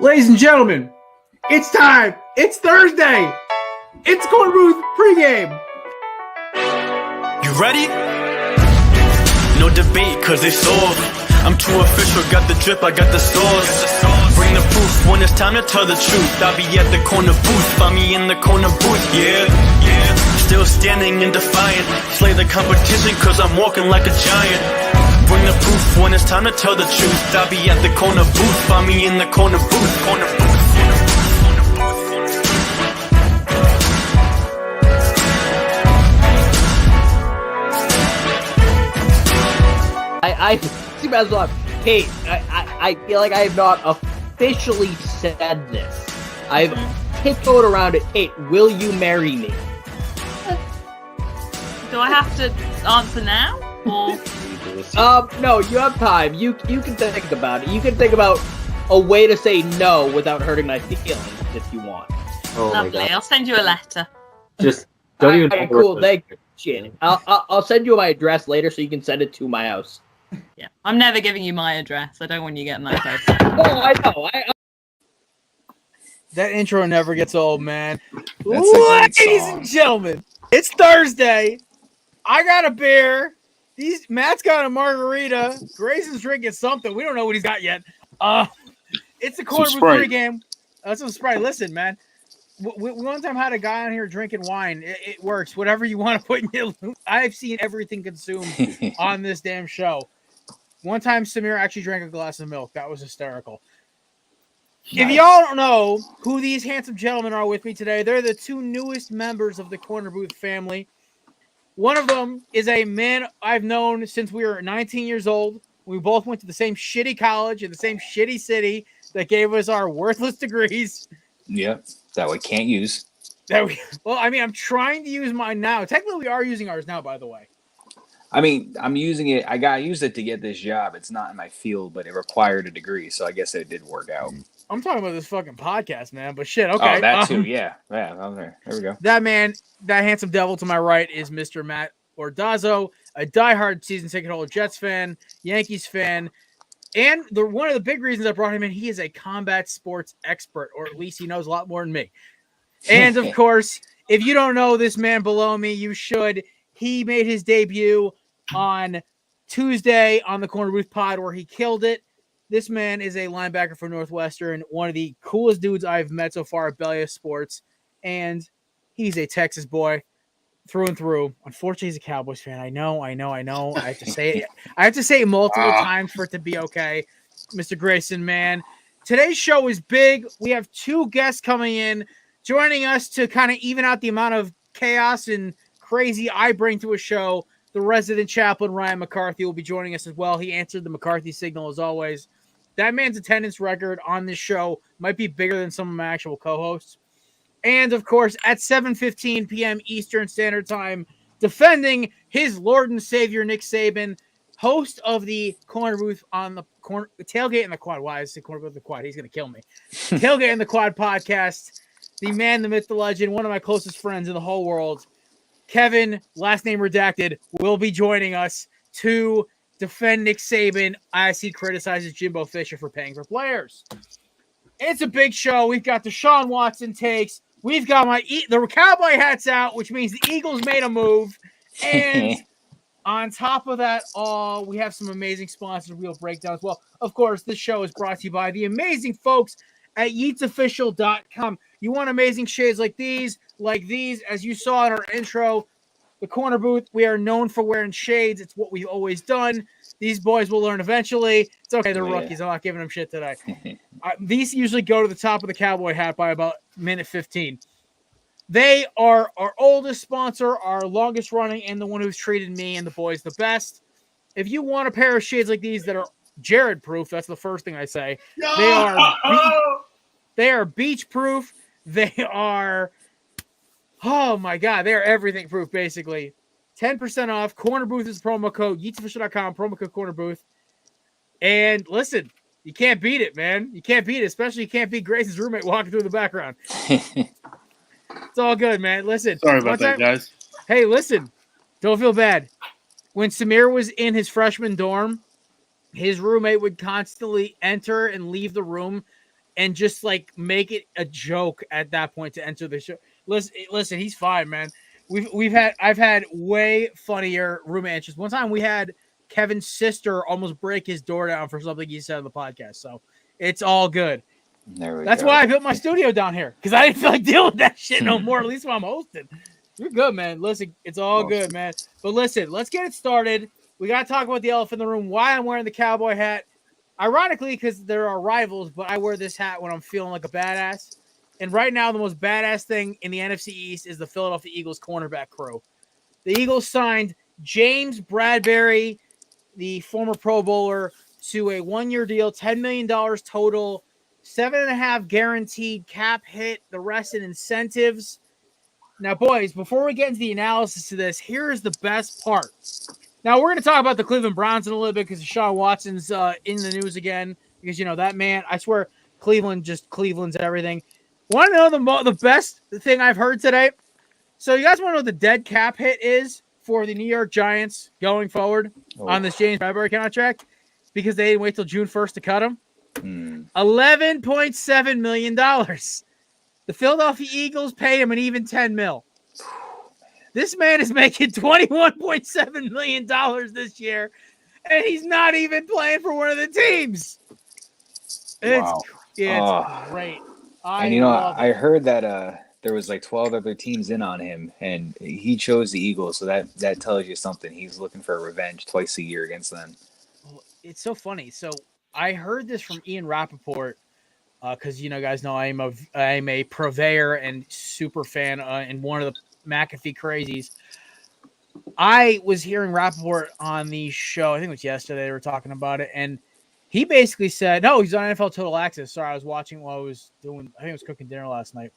Ladies and gentlemen, it's time. It's Thursday. It's Korner Booth Pregame. You ready? No debate, cause it's off. I'm too official, got the drip, I got the sauce. Bring the proof when it's time to tell the truth. I'll be at the corner booth, find me in the corner booth, yeah. Still standing and defiant. Slay the competition, cause I'm walking like a giant. Bring the proof when it's time to tell the truth. I'll be at the corner booth, find me in the corner booth, corner booth. I see as well. Kate, I feel like I have not officially said this. I've tiptoed around it. Kate, will you marry me? Do I have to answer now? Or No, you have time. You can think about it. You can think about a way to say no without hurting my feelings if you want. Oh lovely. I'll send you a letter. Just don't even. Right, cool. Thank you. I'll send you my address later so you can send it to my house. Yeah, I'm never giving you my address. I don't want you getting that close. Oh, I know. That intro never gets old, man. That's a great Ladies song. and gentlemen, it's Thursday. I got a beer. Matt's got a margarita. Grayson's drinking something. We don't know what he's got yet. It's the Korner Booth Sprite. Pregame. That's some Sprite. Listen, man. We one time had a guy on here drinking wine. It works. Whatever you want to put in your. I've seen everything consumed on this damn show. One time, Samir actually drank a glass of milk. That was hysterical. If y'all don't know who these handsome gentlemen are with me today, they're the two newest members of the Korner Booth family. One of them is a man I've known since we were 19 years old. We both went to the same shitty college in the same shitty city that gave us our worthless degrees. Yep, that we can't use. I'm trying to use mine now. Technically, we are using ours now, by the way. I mean, I'm using it. I got to use it to get this job. It's not in my field, but it required a degree, so I guess it did work out. I'm talking about this fucking podcast, man. But shit, okay. Oh, that too. Yeah. There we go. That man, that handsome devil to my right is Mr. Matt Ordazzo, a diehard season ticket holder, Jets fan, Yankees fan, and one of the big reasons I brought him in, he is a combat sports expert, or at least he knows a lot more than me. And of course, if you don't know this man below me, you should. He made his debut on Tuesday on the Korner Booth Pod where he killed it. This man is a linebacker for Northwestern, one of the coolest dudes I've met so far at Bellia Sports, and he's a Texas boy through and through. Unfortunately, he's a Cowboys fan. I know. I have to say it. I have to say it multiple times for it to be okay. Mr. Grayson, man. Today's show is big. We have two guests coming in, joining us to kind of even out the amount of chaos and crazy I bring to a show. The resident chaplain, Ryan McCarthy, will be joining us as well. He answered the McCarthy signal as always. That man's attendance record on this show might be bigger than some of my actual co-hosts. And, of course, at 7:15 p.m. Eastern Standard Time, defending his Lord and Savior, Nick Saban, host of the Korner Booth on the Tailgate in the Quad. Why is it Korner Booth in the Quad? He's going to kill me. Tailgate in the Quad podcast. The man, the myth, the legend, one of my closest friends in the whole world, Kevin, last name redacted, will be joining us to defend Nick Saban as he criticizes Jimbo Fisher for paying for players. It's a big show. We've got the Deshaun Watson takes. We've got the cowboy hats out, which means the Eagles made a move. And on top of that all, we have some amazing sponsors we'll break down as well. Of course, this show is brought to you by the amazing folks at YeatsOfficial.com. You want amazing shades like these, as you saw in our intro, the Korner Booth, we are known for wearing shades. It's what we've always done. These boys will learn eventually. It's okay, they're rookies. I'm not giving them shit today. These usually go to the top of the cowboy hat by about minute 15. They are our oldest sponsor, our longest running, and the one who's treated me and the boys the best. If you want a pair of shades like these that are Jared proof, that's the first thing I say. They are beach proof. They are, oh my God, they are everything proof, basically. 10% off. Korner Booth is the promo code. YeatsOfficial.com, promo code Korner Booth. And listen, you can't beat it, man. You can't beat it, especially you can't beat Grayson's roommate walking through the background. It's all good, man. Listen. Sorry about that, guys. Hey, listen. Don't feel bad. When Samir was in his freshman dorm, his roommate would constantly enter and leave the room and just like make it a joke at that point to enter the show. Listen, he's fine, man. I've had way funnier roommate entries. One time we had Kevin's sister almost break his door down for something he said on the podcast. So it's all good. That's why I built my studio down here, because I didn't feel like dealing with that shit no more, at least when I'm hosting. You're good, man. Listen, it's all good, man. But listen, let's get it started. We got to talk about the elephant in the room, why I'm wearing the cowboy hat. Ironically, because there are rivals, but I wear this hat when I'm feeling like a badass. And right now, the most badass thing in the NFC East is the Philadelphia Eagles cornerback crew. The Eagles signed James Bradberry, the former Pro Bowler, to a one-year deal, $10 million total, 7.5 guaranteed cap hit, the rest in incentives. Now, boys, before we get into the analysis of this, here's the best part. Now, we're going to talk about the Cleveland Browns in a little bit because Deshaun Watson's in the news again. Because, that man, I swear, Cleveland's everything. Want to know the best thing I've heard today? So, you guys want to know what the dead cap hit is for the New York Giants going forward on this James Bradberry contract? Because they didn't wait till June 1st to cut him. $11.7 million. The Philadelphia Eagles paid him an even $10 million. This man is making $21.7 million this year, and he's not even playing for one of the teams. It's great. I heard that there was like 12 other teams in on him, and he chose the Eagles, so that tells you something. He's looking for revenge twice a year against them. Well, it's so funny. So I heard this from Ian Rappaport, because guys know I am a purveyor and super fan and one of the McAfee crazies. I was hearing Rappaport on the show, I think it was yesterday, they were talking about it, and he basically said, no, he's on NFL Total Access. Sorry, I was watching while I was cooking dinner last night.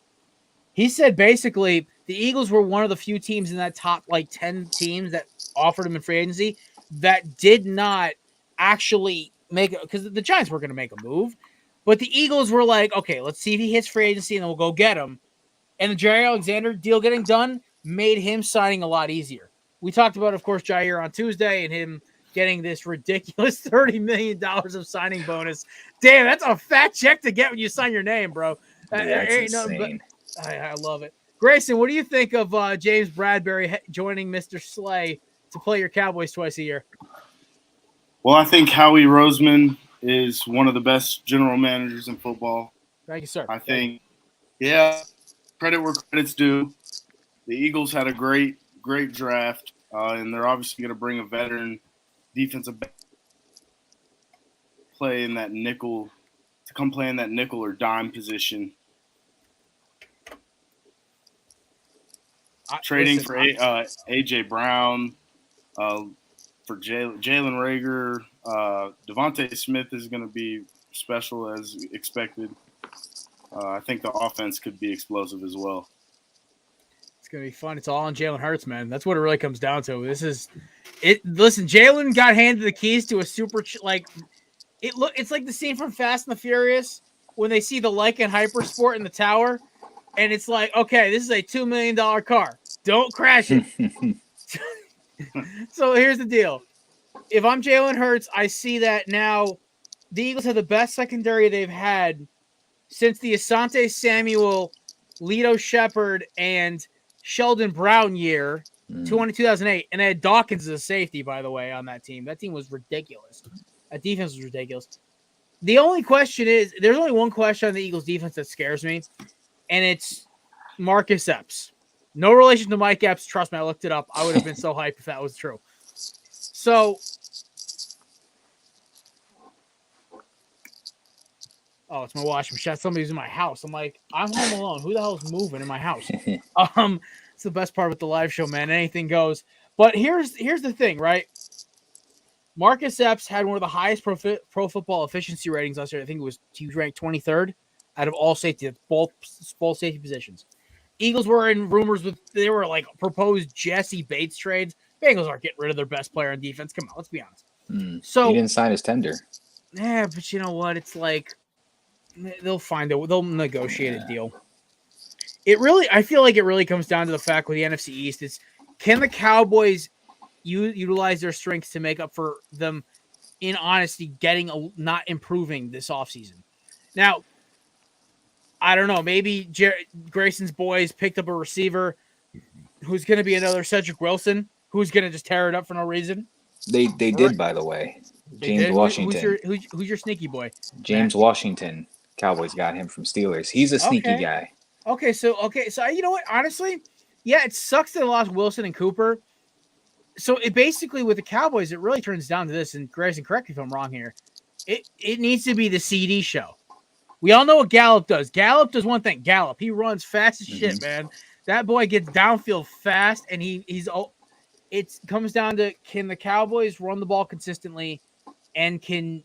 He said basically the Eagles were one of the few teams in that top 10 teams that offered him in free agency that did not actually make it, because the Giants were going to make a move, but the Eagles were like, okay, let's see if he hits free agency and then we'll go get him. And the Jair Alexander deal getting done made him signing a lot easier. We talked about, of course, Jair on Tuesday and him getting this ridiculous $30 million of signing bonus. Damn, that's a fat check to get when you sign your name, bro. That's insane. I love it. Grayson, what do you think of James Bradberry joining Mr. Slay to play your Cowboys twice a year? Well, I think Howie Roseman is one of the best general managers in football. Thank you, sir. I think, credit where credit's due. The Eagles had a great draft, and they're obviously going to bring a veteran defensive back play in that nickel or dime position. Trading for A.J. Brown, for Jalen Reagor, Devontae Smith is going to be special as expected. I think the offense could be explosive as well. It's going to be fun. It's all on Jalen Hurts, man. That's what it really comes down to. This is it. Listen, Jalen got handed the keys to a super it's like the scene from Fast and the Furious when they see the Lycan Hypersport in the tower, and it's like, okay, this is a $2 million car. Don't crash it. So here's the deal. If I'm Jalen Hurts, I see that now the Eagles have the best secondary they've had since the Asante Samuel, Lito Shepherd, and Sheldon Brown year, 2008. And they had Dawkins as a safety, by the way, on that team. That team was ridiculous. That defense was ridiculous. The only question is, there's only one question on the Eagles defense that scares me, and it's Marcus Epps. No relation to Mike Epps. Trust me, I looked it up. I would have been so hyped if that was true. So, oh, it's my washing machine. Somebody's in my house. I'm like, I'm home alone. Who the hell is moving in my house? It's the best part with the live show, man. Anything goes. But here's the thing, right? Marcus Epps had one of the highest pro football efficiency ratings last year. I think he was ranked 23rd out of all safety, both safety positions. Eagles were in rumors they were like proposed Jesse Bates trades. Bengals aren't getting rid of their best player on defense. Come on, let's be honest. So he didn't sign his tender. Yeah, but you know what? It's like they'll negotiate a deal. I feel like it really comes down to the fact with the NFC East, can the Cowboys utilize their strengths to make up for them in honesty, not improving this offseason. Now, I don't know. Maybe Grayson's boys picked up a receiver who's going to be another Cedric Wilson, who's going to just tear it up for no reason. They did, by the way. James Washington. Who's your sneaky boy? James Matt? Washington. Cowboys got him from Steelers. He's a sneaky guy. Okay, so you know what? Honestly, yeah, it sucks that they lost Wilson and Cooper. So it basically, with the Cowboys, it really turns down to this. And Grayson, correct me if I'm wrong here. It needs to be the CD show. We all know what Gallup does. Gallup does one thing. Gallup, he runs fast as shit, man. That boy gets downfield fast, and it comes down to, can the Cowboys run the ball consistently, and can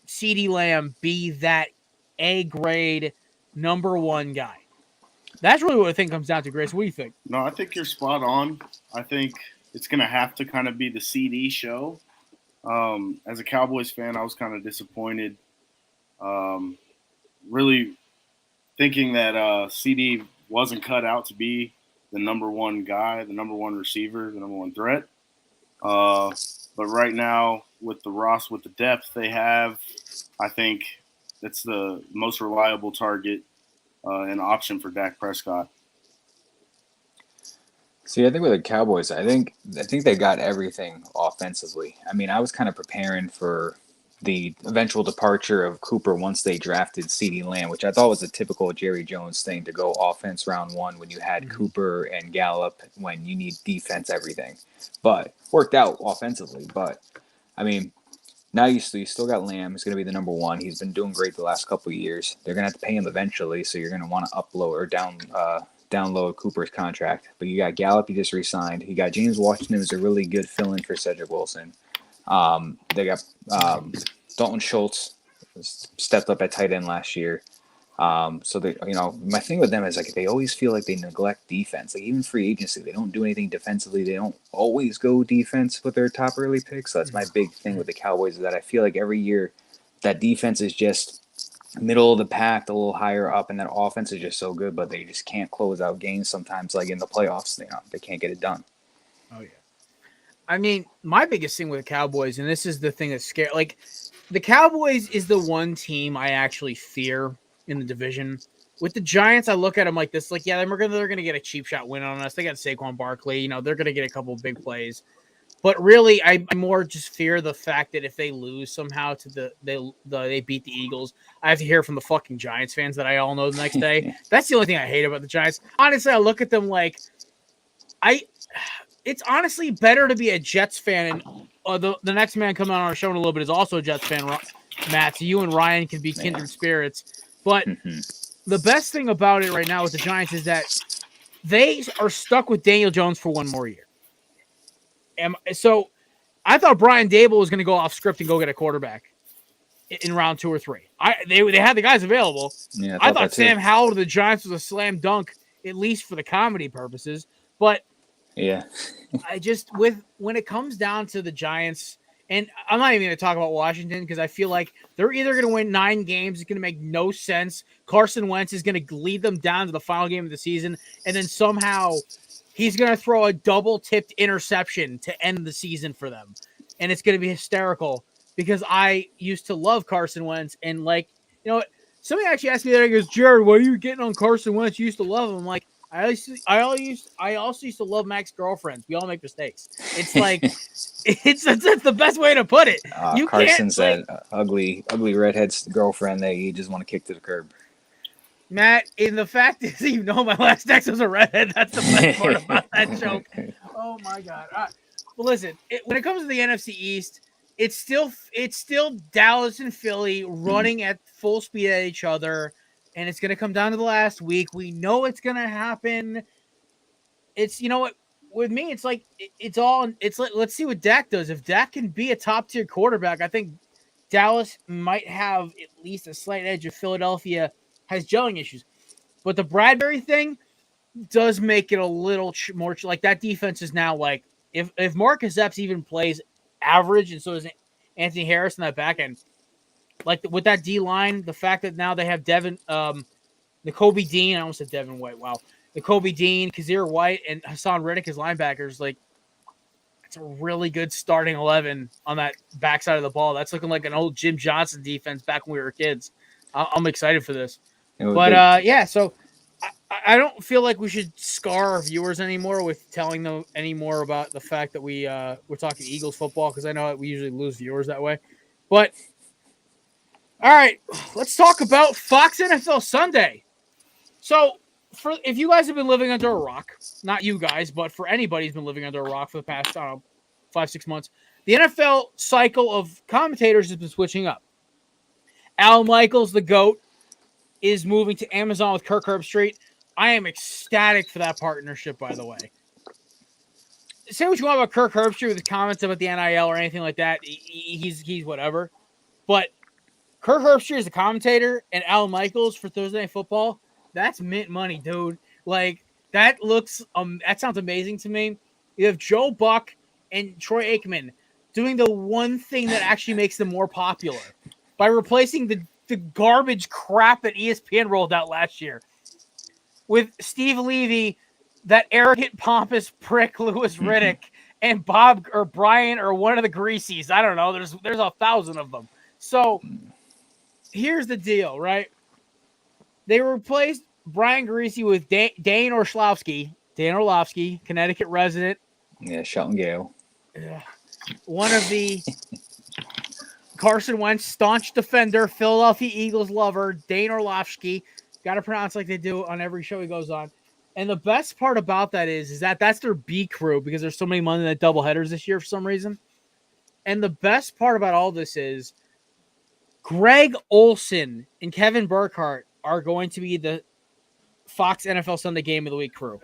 CeeDee Lamb be that A-grade number one guy? That's really what I think comes down to, Grace. What do you think? No, I think you're spot on. I think it's going to have to kind of be the CD show. As a Cowboys fan, I was kind of disappointed. Really thinking that CD wasn't cut out to be the number one guy, the number one receiver, the number one threat. But right now, with the depth they have, I think it's the most reliable target and option for Dak Prescott. See, I think with the Cowboys, I think they got everything offensively. I mean, I was kind of preparing for the eventual departure of Cooper once they drafted CeeDee Lamb, which I thought was a typical Jerry Jones thing, to go offense round one when you had Cooper and Gallup, when you need defense everything. But worked out offensively. But I mean, now you still got Lamb. He's going to be the number one. He's been doing great the last couple of years. They're going to have to pay him eventually, so you're going to want to upload or download Cooper's contract. But you got Gallup, he just re-signed. You got James Washington, who's a really good fill-in for Cedric Wilson. They got Dalton Schultz, stepped up at tight end last year. So they, my thing with them is, like, they always feel like they neglect defense. Like, even free agency, they don't do anything defensively. They don't always go defense with their top early picks. So that's my big thing with the Cowboys, is that I feel like every year that defense is just middle of the pack, a little higher up, and that offense is just so good, but they just can't close out games sometimes. Like in the playoffs, they can't get it done. Oh yeah. I mean, my biggest thing with the Cowboys, and this is the thing that's scary, like, the Cowboys is the one team I actually fear in the division. With the Giants, I look at them like this, like, yeah, they're gonna get a cheap shot win on us. They got Saquon Barkley, they're gonna get a couple of big plays. But really, I more just fear the fact that if they lose somehow to they beat the Eagles, I have to hear from the fucking Giants fans that I all know the next day. That's the only thing I hate about the Giants. Honestly, I look at them like it's honestly better to be a Jets fan. And the next man coming on our show in a little bit is also a Jets fan, Matt. So you and Ryan can be kindred spirits. But the best thing about it right now with the Giants is that they are stuck with Daniel Jones for one more year. And so I thought Brian Dable was going to go off script and go get a quarterback in round 2 or 3. They had the guys available. Yeah, I thought Sam Howell to the Giants was a slam dunk, at least for the comedy purposes. But yeah, I just, when it comes down to the Giants, and I'm not even going to talk about Washington because I feel like they're either going to win 9 games. It's going to make no sense. Carson Wentz is going to lead them down to the final game of the season, and then somehow he's going to throw a double-tipped interception to end the season for them. And it's going to be hysterical because I used to love Carson Wentz. And, like, somebody actually asked me that. He goes, Jared, why are you getting on Carson Wentz? You used to love him. I'm like, I also used to love Mac's girlfriends. We all make mistakes. It's like, it's the best way to put it. Carson's that ugly redhead's girlfriend that you just want to kick to the curb. Matt, and the fact is, my last ex was a redhead. That's the best part about that joke. Oh my God! Well, listen, when it comes to the NFC East, it's still Dallas and Philly running at full speed at each other, and it's going to come down to the last week. We know it's going to happen. It's what with me, it's like let's see what Dak does. If Dak can be a top tier quarterback, I think Dallas might have at least a slight edge of Philadelphia. Has gelling issues, but the Bradbury thing does make it a little more like that defense is now like if Marcus Epps even plays average, and so does Anthony Harris in that back end, like with that D line, the fact that now they have Nakobe Dean, I almost said Devin White, wow, Nakobe Dean, Kazir White, and Hassan Reddick as linebackers, like It's a really good starting 11 on that backside of the ball. That's looking like an old Jim Johnson defense back when we were kids. I'm excited for this. But yeah, so I don't feel like we should scar our viewers anymore with telling them any more about the fact that we're talking Eagles football, because I know we usually lose viewers that way. But all right, let's talk about Fox NFL Sunday. So if you guys have been living under a rock, not you guys, but for anybody who's been living under a rock for the past 5-6 months, the NFL cycle of commentators has been switching up. Al Michaels, the GOAT, is moving to Amazon with Kirk Herbstreit. I am ecstatic for that partnership, by the way. Say what you want about Kirk Herbstreit with his comments about the NIL or anything like that. He's whatever. But Kirk Herbstreit is a commentator and Al Michaels for Thursday Night Football, that's mint money, dude. Like, that sounds amazing to me. You have Joe Buck and Troy Aikman doing the one thing that actually makes them more popular by replacing the garbage crap that ESPN rolled out last year with Steve Levy, that arrogant, pompous prick Louis Riddick, and Bob or Brian or one of the Greasies. I don't know. There's 1,000 of them. So here's the deal, right? They replaced Brian Greasy with Dane Orlovsky, Connecticut resident. Yeah, Shelton Gale. One of the Carson Wentz staunch defender, Philadelphia Eagles lover, Dane Orlovsky. Got to pronounce like they do on every show he goes on. And the best part about that is that that's their B crew, because there's so many Monday Night doubleheaders this year for some reason. And the best part about all this is Greg Olsen and Kevin Burkhardt are going to be the Fox NFL Sunday Game of the Week crew.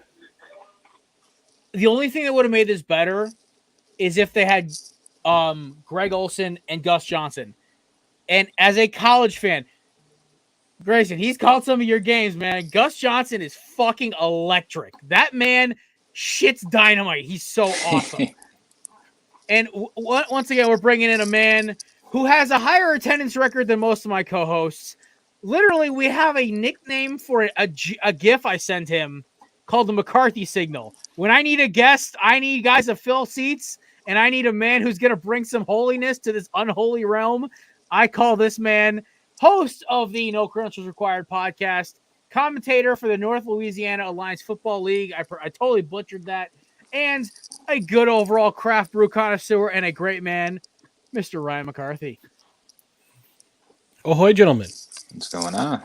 The only thing that would have made this better is if they had Greg Olsen and Gus Johnson. And as a college fan, Grayson, he's called some of your games, man. Gus Johnson is fucking electric. That man shits dynamite. He's so awesome. And once again, we're bringing in a man who has a higher attendance record than most of my co-hosts. Literally, we have a nickname for a GIF I sent him called the McCarthy signal. When I need a guest, I need guys to fill seats, and I need a man who's going to bring some holiness to this unholy realm. I call this man host of the No Credentials Required podcast, commentator for the North Louisiana Alliance Football League. I totally butchered that. And a good overall craft brew connoisseur and a great man, Mr. Ryan McCarthy. Ahoy, gentlemen. What's going on?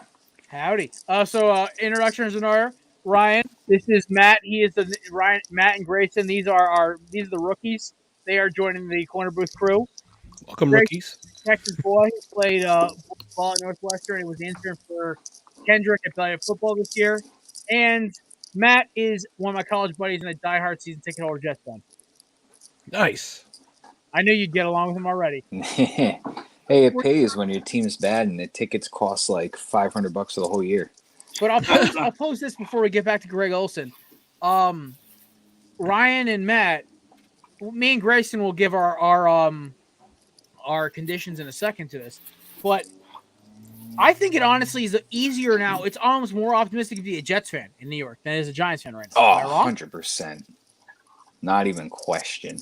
Howdy. So introductions in order. Ryan, this is Matt. He is Matt and Grayson. These are the rookies. They are joining the Korner Booth Crew. Welcome, rookies. Texas boy. He played ball at Northwestern. He was the intern for Kendrick at Valley Football this year. And Matt is one of my college buddies and a diehard season ticket holder Jets fan. Nice. I knew you'd get along with him already. Hey, it pays when your team's bad and the tickets cost like $500 for the whole year. But I'll post this before we get back to Greg Olsen. Ryan and Matt, me and Grayson will give our conditions in a second to this. But I think it honestly is easier now. It's almost more optimistic to be a Jets fan in New York than it is a Giants fan right now. Oh, Am I wrong? 100%. Not even question.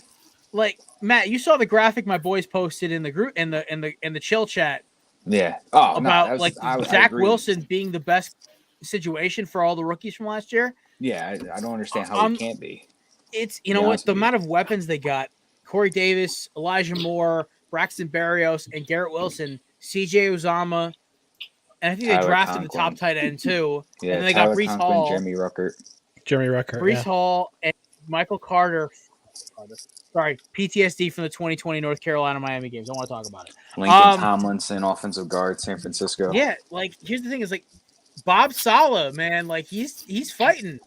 Like, Matt, you saw the graphic my boys posted in the group in the chill chat. Yeah. Oh, about no, Zach Wilson being the best situation for all the rookies from last year. Yeah, I don't understand how it can't be. It's the amount of weapons they got: Corey Davis, Elijah Moore, Braxton Berrios, and Garrett Wilson, CJ Uzama, and I think they drafted the top tight end too. Yeah, and then they Tyler got Brees Conklin, Hall, Jeremy Ruckert, Brees Hall, and Michael Carter. Sorry, PTSD from the 2020 North Carolina Miami games. I want to talk about it. Lincoln Tomlinson, offensive guard, San Francisco. Yeah, like here's the thing: is like Bob Saleh, man. Like he's fighting.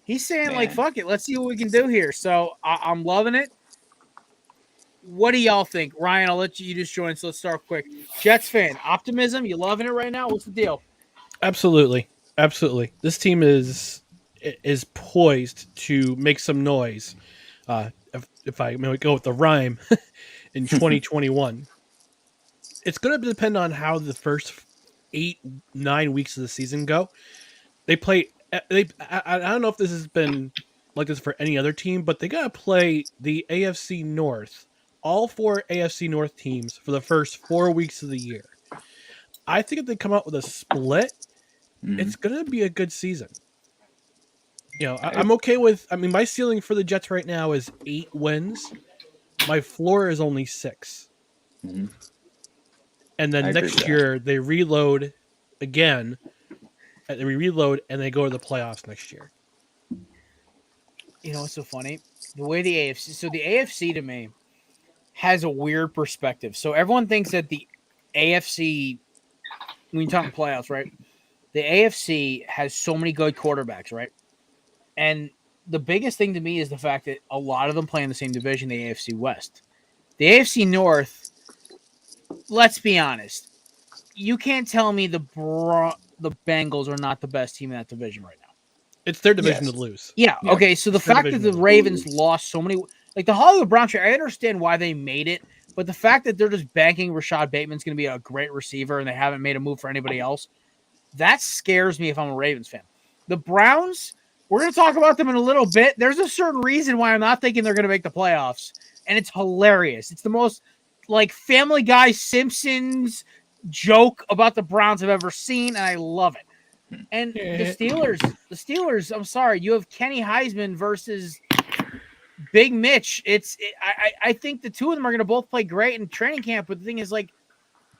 He's saying like, "Fuck it, let's see what we can do here." So I'm loving it. What do y'all think, Ryan? I'll let you just join. So let's start quick. Jets fan, optimism. You loving it right now? What's the deal? Absolutely. This team is poised to make some noise. If I may go with the rhyme, in 2021, it's going to depend on how the first 8-9 weeks of the season go. They play. I don't know if this has been like this for any other team, but they got to play the AFC North, all 4 AFC North teams for the first 4 weeks of the year. I think if they come out with a split, it's going to be a good season. You know, I'm okay with. I mean, my ceiling for the Jets right now is 8 wins. My floor is only 6. Mm-hmm. And then next year they reload again. They reload and they go to the playoffs next year. You know what's so funny? The way the AFC. So the AFC to me has a weird perspective. So everyone thinks that the AFC, when you talk playoffs, right? The AFC has so many good quarterbacks, right? And the biggest thing to me is the fact that a lot of them play in the same division, the AFC West. The AFC North, let's be honest, you can't tell me the Bengals are not the best team in that division right now. It's their division to lose. Yeah. Okay. So the fact that the Ravens lost so many, like the Hollywood Brown trade, I understand why they made it, but the fact that they're just banking Rashad Bateman's going to be a great receiver and they haven't made a move for anybody else, that scares me if I'm a Ravens fan. The Browns, we're going to talk about them in a little bit. There's a certain reason why I'm not thinking they're going to make the playoffs, and it's hilarious. It's the most like Family Guy Simpsons joke about the Browns I've ever seen, and I love it. And the Steelers, I'm sorry, you have Kenny Heisman versus Big Mitch. I think the two of them are going to both play great in training camp, but the thing is, like,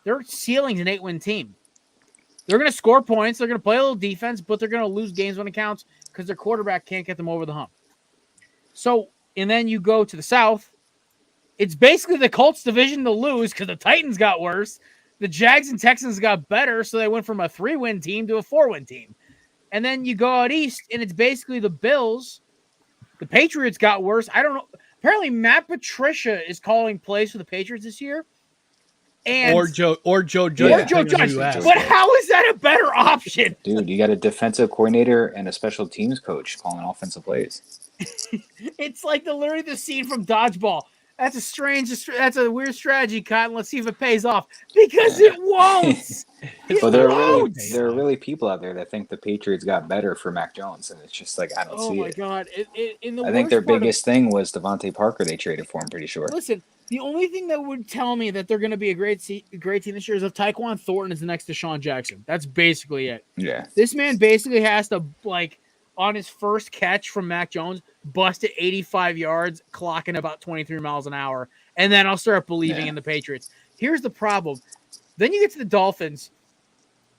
their ceiling's an 8-win team. They're going to score points. They're going to play a little defense, but they're going to lose games when it counts because their quarterback can't get them over the hump. So, and then you go to the South. It's basically the Colts division to lose because the Titans got worse. The Jags and Texans got better, so they went from a 3-win team to a 4-win team. And then you go out east, and it's basically the Bills. The Patriots got worse. I don't know. Apparently, Matt Patricia is calling plays for the Patriots this year. And or Joe Judge. But how is that a better option? Dude, you got a defensive coordinator and a special teams coach calling offensive plays. It's like literally the scene from Dodgeball. That's a weird strategy, Cotton. Let's see if it pays off. Because it won't. But there are really people out there that think the Patriots got better for Mac Jones, and it's just like I don't see it. Oh my God! I think their biggest thing was Devontae Parker. They traded for him, pretty sure. Listen, the only thing that would tell me that they're going to be a great team this year is if Tyquan Thornton is the next Deshaun Jackson. That's basically it. Yeah. This man basically has to on his first catch from Mac Jones, bust it 85 yards, clocking about 23 miles an hour, and then I'll start believing in the Patriots. Here's the problem. Then you get to the Dolphins.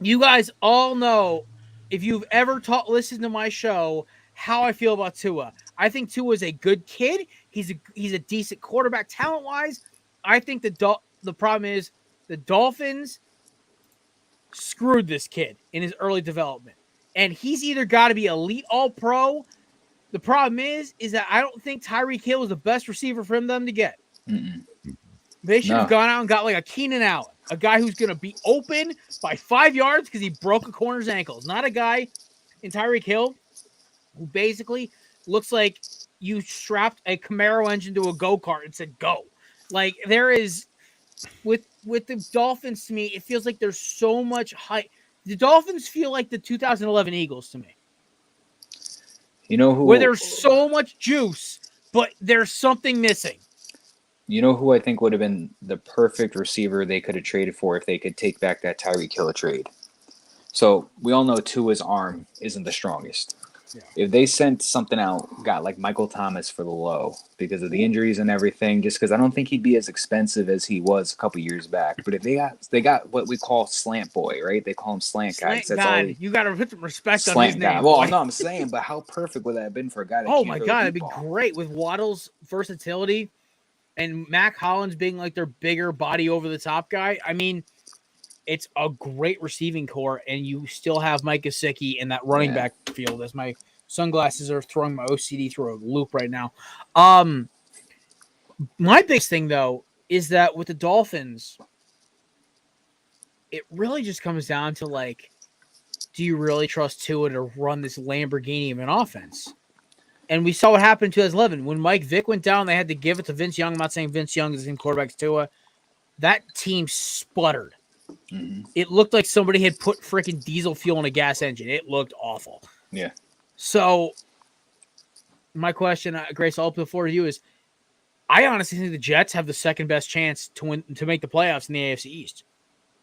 You guys all know, if you've ever listened to my show, how I feel about Tua. I think Tua is a good kid. He's a decent quarterback talent-wise. I think the problem is the Dolphins screwed this kid in his early development. And he's either got to be elite all-pro. The problem is that I don't think Tyreek Hill was the best receiver for them to get. Mm-mm. They should have gone out and got like a Keenan Allen, a guy who's going to be open by 5 yards because he broke a corner's ankles. Not a guy in Tyreek Hill who basically looks like you strapped a Camaro engine to a go-kart and said, go. Like, there is, with the Dolphins, to me, it feels like there's so much hype. The Dolphins feel like the 2011 Eagles to me. You know who? Where there's so much juice, but there's something missing. You know who I think would have been the perfect receiver they could have traded for if they could take back that Tyreek Hill trade? So we all know Tua's arm isn't the strongest. Yeah. If they sent something out, got like Michael Thomas for the low because of the injuries and everything, just because I don't think he'd be as expensive as he was a couple years back. But if they got what we call slant boy, right? They call him slant guy. Slant guy. You got to put some respect on his name. Guy. Well, no, I'm saying, but how perfect would that have been for a guy that oh my God, it'd be great with Waddle's versatility and Mac Hollins being like their bigger body over the top guy. I mean, it's a great receiving core, and you still have Mike Gesicki in that running back field. As my sunglasses are throwing my OCD through a loop right now. My biggest thing, though, is that with the Dolphins, it really just comes down to, like, do you really trust Tua to run this Lamborghini of an offense? And we saw what happened in 2011. When Mike Vick went down, they had to give it to Vince Young. I'm not saying Vince Young is the same quarterback as Tua. That team sputtered. Mm-hmm. It looked like somebody had put freaking diesel fuel in a gas engine. It looked awful. Yeah. So my question, Grace, I'll open the floor to you is, I honestly think the Jets have the second best chance to make the playoffs in the AFC East.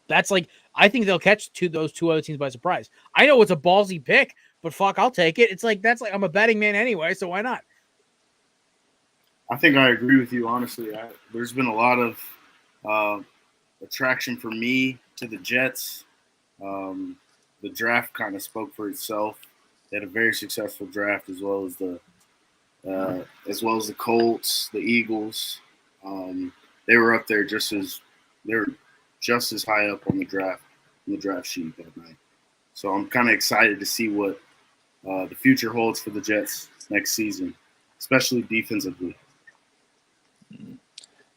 That's like, I think they'll catch those two other teams by surprise. I know it's a ballsy pick, but fuck, I'll take it. It's like, that's like, I'm a betting man anyway, so why not? I think I agree with you, honestly. There's been a lot of attraction for me to the Jets. The draft kind of spoke for itself. They had a very successful draft, as well as the Colts, the Eagles. They were up there just as high up on the draft sheet that night. So I'm kind of excited to see what the future holds for the Jets next season, especially defensively.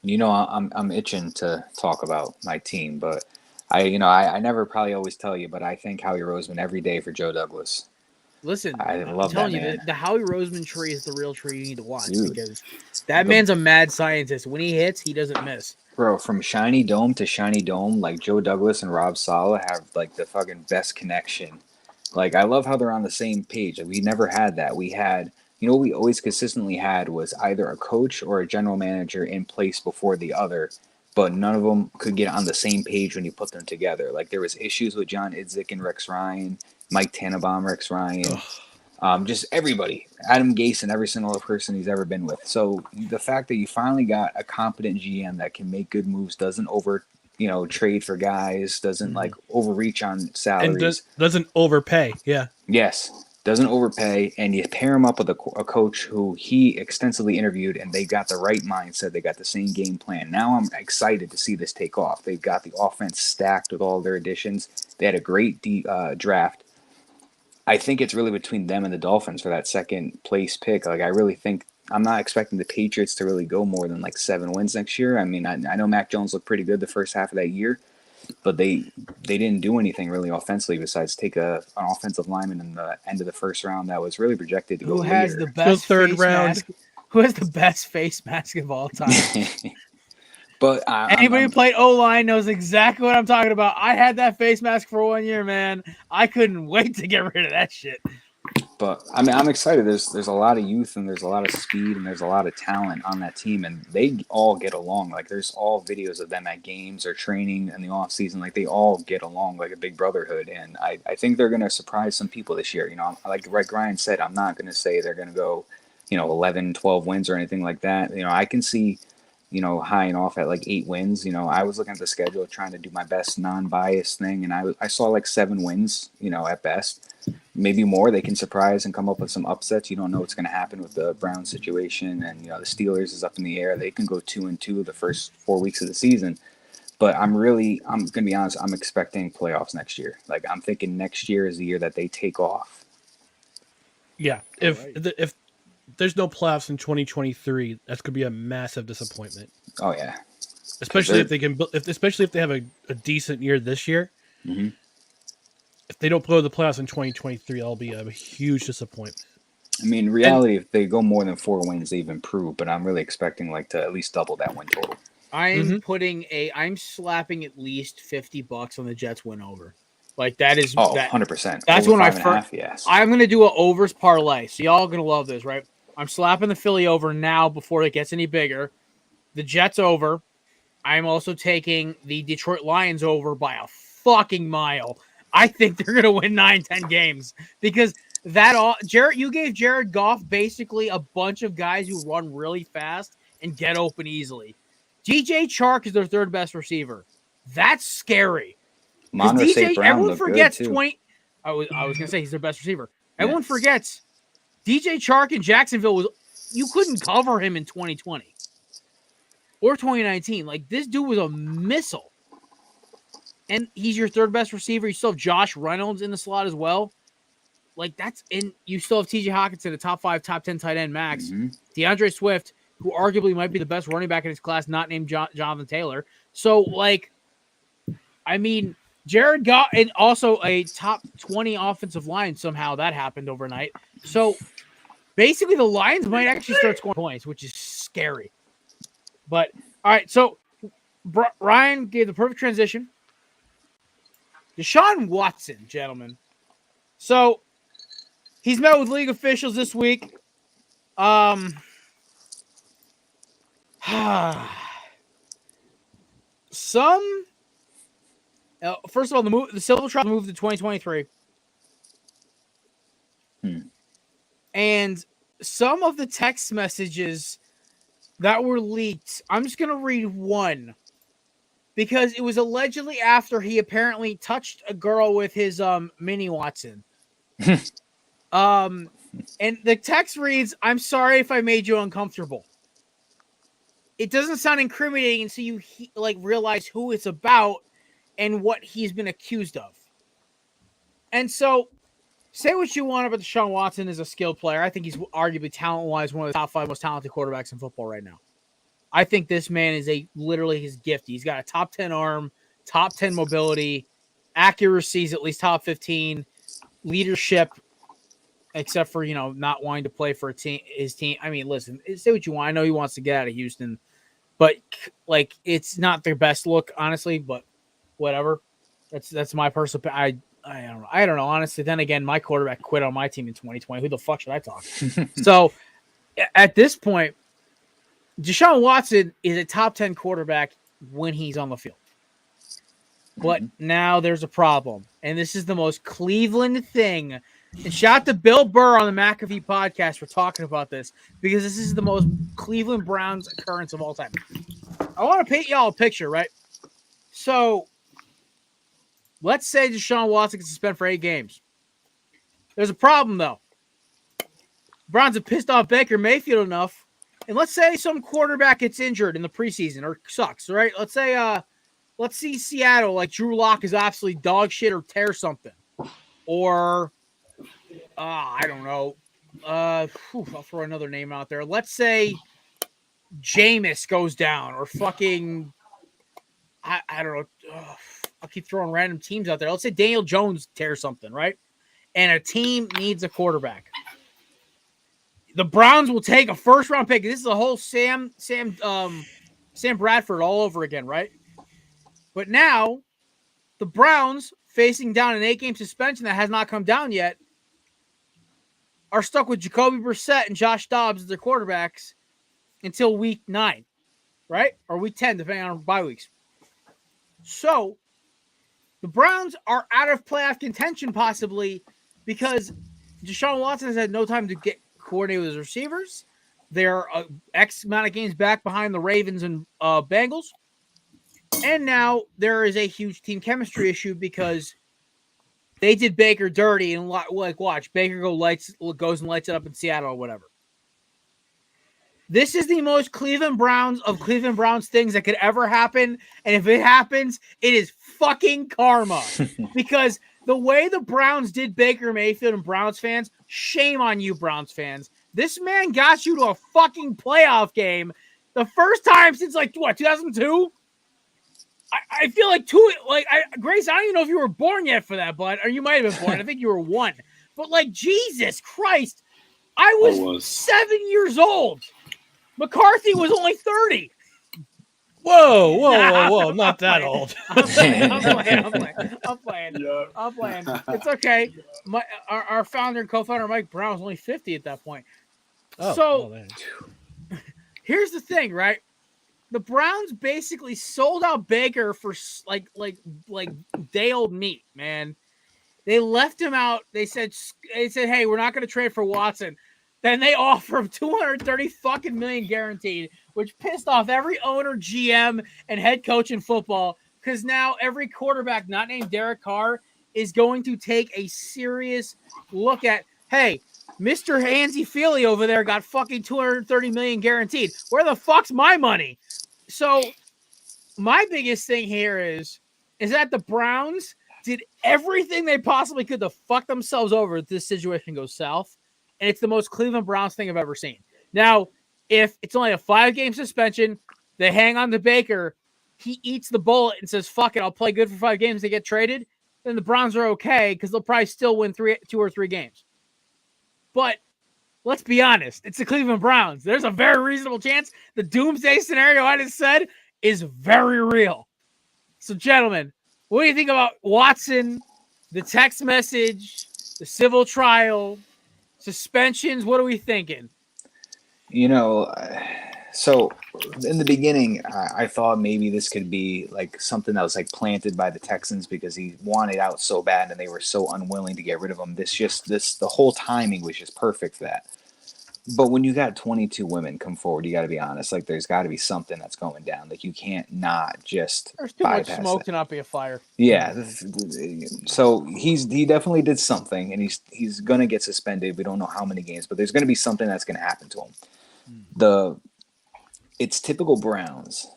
You know, I'm itching to talk about my team, but I never probably always tell you, but I thank Howie Roseman every day for Joe Douglas. Listen, I love I'm telling that you, man. the Howie Roseman tree is the real tree you need to watch, Dude. because that man's a mad scientist. When he hits, he doesn't miss. Bro, from shiny dome to shiny dome, like Joe Douglas and Rob Saleh have like the fucking best connection. Like, I love how they're on the same page. Like, we never had that. We had, what we always consistently had was either a coach or a general manager in place before the other, but none of them could get on the same page when you put them together. Like, there was issues with John Idzik and Rex Ryan, Mike Tannenbaum, Rex Ryan. Just everybody, Adam Gase and every single person he's ever been with. So the fact that you finally got a competent GM that can make good moves, doesn't trade for guys, doesn't like overreach on salaries, and doesn't overpay. Yeah. Yes, doesn't overpay, and you pair him up with a coach who he extensively interviewed, and they got the right mindset. They got the same game plan. Now I'm excited to see this take off. They've got the offense stacked with all their additions. They had a great draft. I think it's really between them and the Dolphins for that second place pick. Like, I really think I'm not expecting the Patriots to really go more than like 7 wins next year. I mean, I know Mac Jones looked pretty good the first half of that year, but they didn't do anything really offensively besides take an offensive lineman in the end of the first round that was really projected to go Who has later. the best third face round? mask? Who has the best face mask of all time? But Anybody who played O-line knows exactly what I'm talking about. I had that face mask for 1 year, man. I couldn't wait to get rid of that shit. But I mean, I'm excited. There's a lot of youth and there's a lot of speed and there's a lot of talent on that team, and they all get along. Like, there's all videos of them at games or training in the off season. Like, they all get along like a big brotherhood, and I think they're going to surprise some people this year. Like Ryan said, I'm not going to say they're going to go, 11, 12 wins or anything like that. I can see, high and off at like 8 wins. I was looking at the schedule, trying to do my best non-biased thing, and I saw like 7 wins, at best. Maybe more. They can surprise and come up with some upsets. You don't know what's going to happen with the Browns situation, and the Steelers is up in the air. They can go 2-2 the first 4 weeks of the season. But I'm going to be honest, I'm expecting playoffs next year. Like, I'm thinking next year is the year that they take off. Yeah. If there's no playoffs in 2023, that's going to be a massive disappointment. Oh yeah. Especially if they have a decent year this year. Mm-hmm. If they don't blow the playoffs in 2023, that'll be a huge disappointment. I mean, in reality, if they go more than 4 wins, they've improved. But I'm really expecting like to at least double that win total. I'm slapping at least $50 on the Jets win over. Like, that is 100%. That's over when 5.5, yes. I'm gonna do an overs parlay. So y'all gonna love this, right? I'm slapping the Philly over now before it gets any bigger. The Jets over. I'm also taking the Detroit Lions over by a fucking mile. I think they're going to win 9-10 games because you gave Jared Goff basically a bunch of guys who run really fast and get open easily. DJ Chark is their third best receiver. That's scary. Monroe St. Brown everyone forgets good too. I was going to say he's their best receiver. Everyone forgets DJ Chark in Jacksonville you couldn't cover him in 2020 or 2019. Like, this dude was a missile. And he's your third best receiver. You still have Josh Reynolds in the slot as well. Like, you still have TJ Hawkinson, a top 5, top 10 tight end max. Mm-hmm. DeAndre Swift, who arguably might be the best running back in his class, not named Jonathan Taylor. So, like, I mean, Jared Goff, and also a top 20 offensive line. Somehow that happened overnight. So, basically, the Lions might actually start scoring points, which is scary. But, all right, so Ryan gave the perfect transition. Deshaun Watson, gentlemen. So, he's met with league officials this week. Some first of all, the civil trial moved to 2023. And some of the text messages that were leaked, I'm just going to read one because it was allegedly after he apparently touched a girl with his mini Watson. And the text reads, "I'm sorry if I made you uncomfortable." It doesn't sound incriminating until you realize who it's about and what he's been accused of. And so, say what you want about Deshaun Watson as a skilled player. I think he's arguably talent-wise one of the top 5 most talented quarterbacks in football right now. I think this man is literally his gift. He's got a top 10 arm, top 10 mobility, accuracies at least top 15, leadership, except for, not wanting to play for his team. I mean, listen, say what you want. I know he wants to get out of Houston, but it's not their best look, honestly, but whatever. That's my personal opinion. I don't know. Honestly, then again, my quarterback quit on my team in 2020. Who the fuck should I talk to? So at this point, Deshaun Watson is a top 10 quarterback when he's on the field. But now there's a problem. And this is the most Cleveland thing. And shout out to Bill Burr on the McAfee podcast for talking about this, because this is the most Cleveland Browns occurrence of all time. I want to paint y'all a picture, right? So let's say Deshaun Watson gets suspended for 8 games. There's a problem, though. Browns have pissed off Baker Mayfield enough. And let's say some quarterback gets injured in the preseason or sucks, right? Let's say, let's see Seattle, like Drew Lock is absolutely dog shit or tear something. Or, I don't know. I'll throw another name out there. Let's say Jameis goes down or fucking, I don't know. I'll keep throwing random teams out there. Let's say Daniel Jones tears something, right? And a team needs a quarterback. The Browns will take a first-round pick. This is a whole Sam Bradford all over again, right? But now, the Browns, facing down an 8-game suspension that has not come down yet, are stuck with Jacoby Brissett and Josh Dobbs as their quarterbacks until week 9, right? Or week 10, depending on bye weeks. So, the Browns are out of playoff contention possibly because Deshaun Watson has had no time to get coordinated with his receivers. They're X amount of games back behind the Ravens and Bengals. And now there is a huge team chemistry issue because they did Baker dirty and watch Baker goes and lights it up in Seattle or whatever. This is the most Cleveland Browns things that could ever happen. And if it happens, it is fucking karma. Because the way the Browns did Baker Mayfield and Browns fans, shame on you, Browns fans. This man got you to a fucking playoff game the first time since 2002? I feel Grace, I don't even know if you were born yet for that, bud. Or you might have been born. I think you were 1. But Jesus Christ, I was 7 years old. McCarthy was only 30. Whoa. Not that old. I'm playing. It's okay. Our founder and co-founder, Mike Brown, was only 50 at that point. Here's the thing, right? The Browns basically sold out Baker for like day-old meat, man. They left him out. They said, hey, we're not going to trade for Watson. Then they offer him $230 fucking million guaranteed, which pissed off every owner, GM, and head coach in football, because now every quarterback not named Derek Carr is going to take a serious look at, hey, Mr. Hansi Feely over there got fucking $230 million guaranteed. Where the fuck's my money? So my biggest thing here is that the Browns did everything they possibly could to fuck themselves over if this situation goes south. And it's the most Cleveland Browns thing I've ever seen. Now, if it's only a 5-game suspension, they hang on to Baker, he eats the bullet and says, fuck it, I'll play good for 5 games to get traded, then the Browns are okay because they'll probably still win 2 or 3 games. But let's be honest, it's the Cleveland Browns. There's a very reasonable chance the doomsday scenario I just said is very real. So, gentlemen, what do you think about Watson, the text message, the civil trial, suspensions? What are we thinking? You know, so in the beginning, I thought maybe this could be like something that was like planted by the Texans because he wanted out so bad and they were so unwilling to get rid of him. The whole timing was just perfect for that. But when you got 22 women come forward, you got to be honest. Like, there's got to be something that's going down. Like, you can't not just There's too much bypass smoke that. to not be a fire. Yeah. So he definitely did something, and he's gonna get suspended. We don't know how many games, but there's gonna be something that's gonna happen to him. It's typical Browns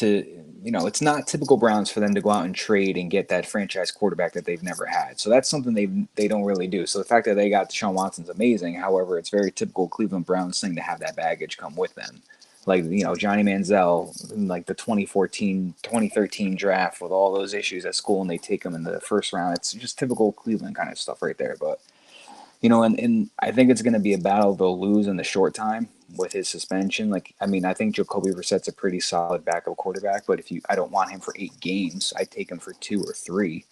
it's not typical Browns for them to go out and trade and get that franchise quarterback that they've never had. So that's something they don't really do. So the fact that they got Deshaun Watson's amazing. However, it's very typical Cleveland Browns thing to have that baggage come with them. Like, Johnny Manziel in like the 2013 draft with all those issues at school, and they take him in the first round. It's just typical Cleveland kind of stuff right there. But and I think it's going to be a battle they'll lose in the short time with his suspension. Like, I mean, I think Jacoby Brissett's a pretty solid backup quarterback, but I don't want him for 8 games. I'd take him for 2 or 3.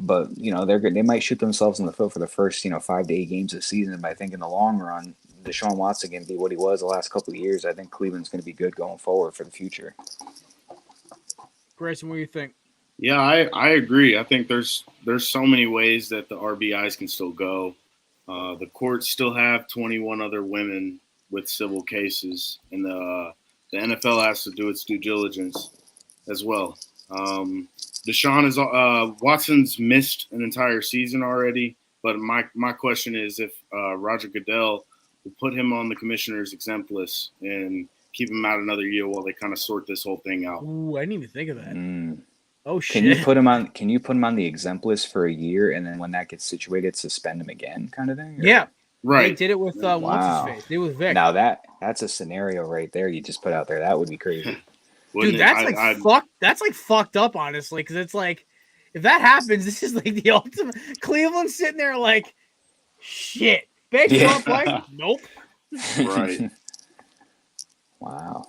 But, they might shoot themselves in the foot for the first, 5 to 8 games of the season. But I think in the long run, Deshaun Watson can be what he was the last couple of years. I think Cleveland's going to be good going forward for the future. Grayson, what do you think? Yeah, I agree. I think there's so many ways that the RBIs can still go. The courts still have 21 other women with civil cases, and the NFL has to do its due diligence as well. Watson's missed an entire season already, but my question is if Roger Goodell will put him on the commissioner's exempt list and keep him out another year while they kind of sort this whole thing out. Ooh, I didn't even think of that. Oh shit! Can you put him on the exempt list for a year, and then when that gets situated, suspend him again, kind of thing? Or? Yeah, right. They did it with what's his face? They with Vic. Now that's a scenario right there you just put out there. That would be crazy. Dude, that's like fucked up, honestly, because it's like if that happens, this is like the ultimate. Cleveland's sitting there like, shit. Baseball play? Nope. Right. Wow.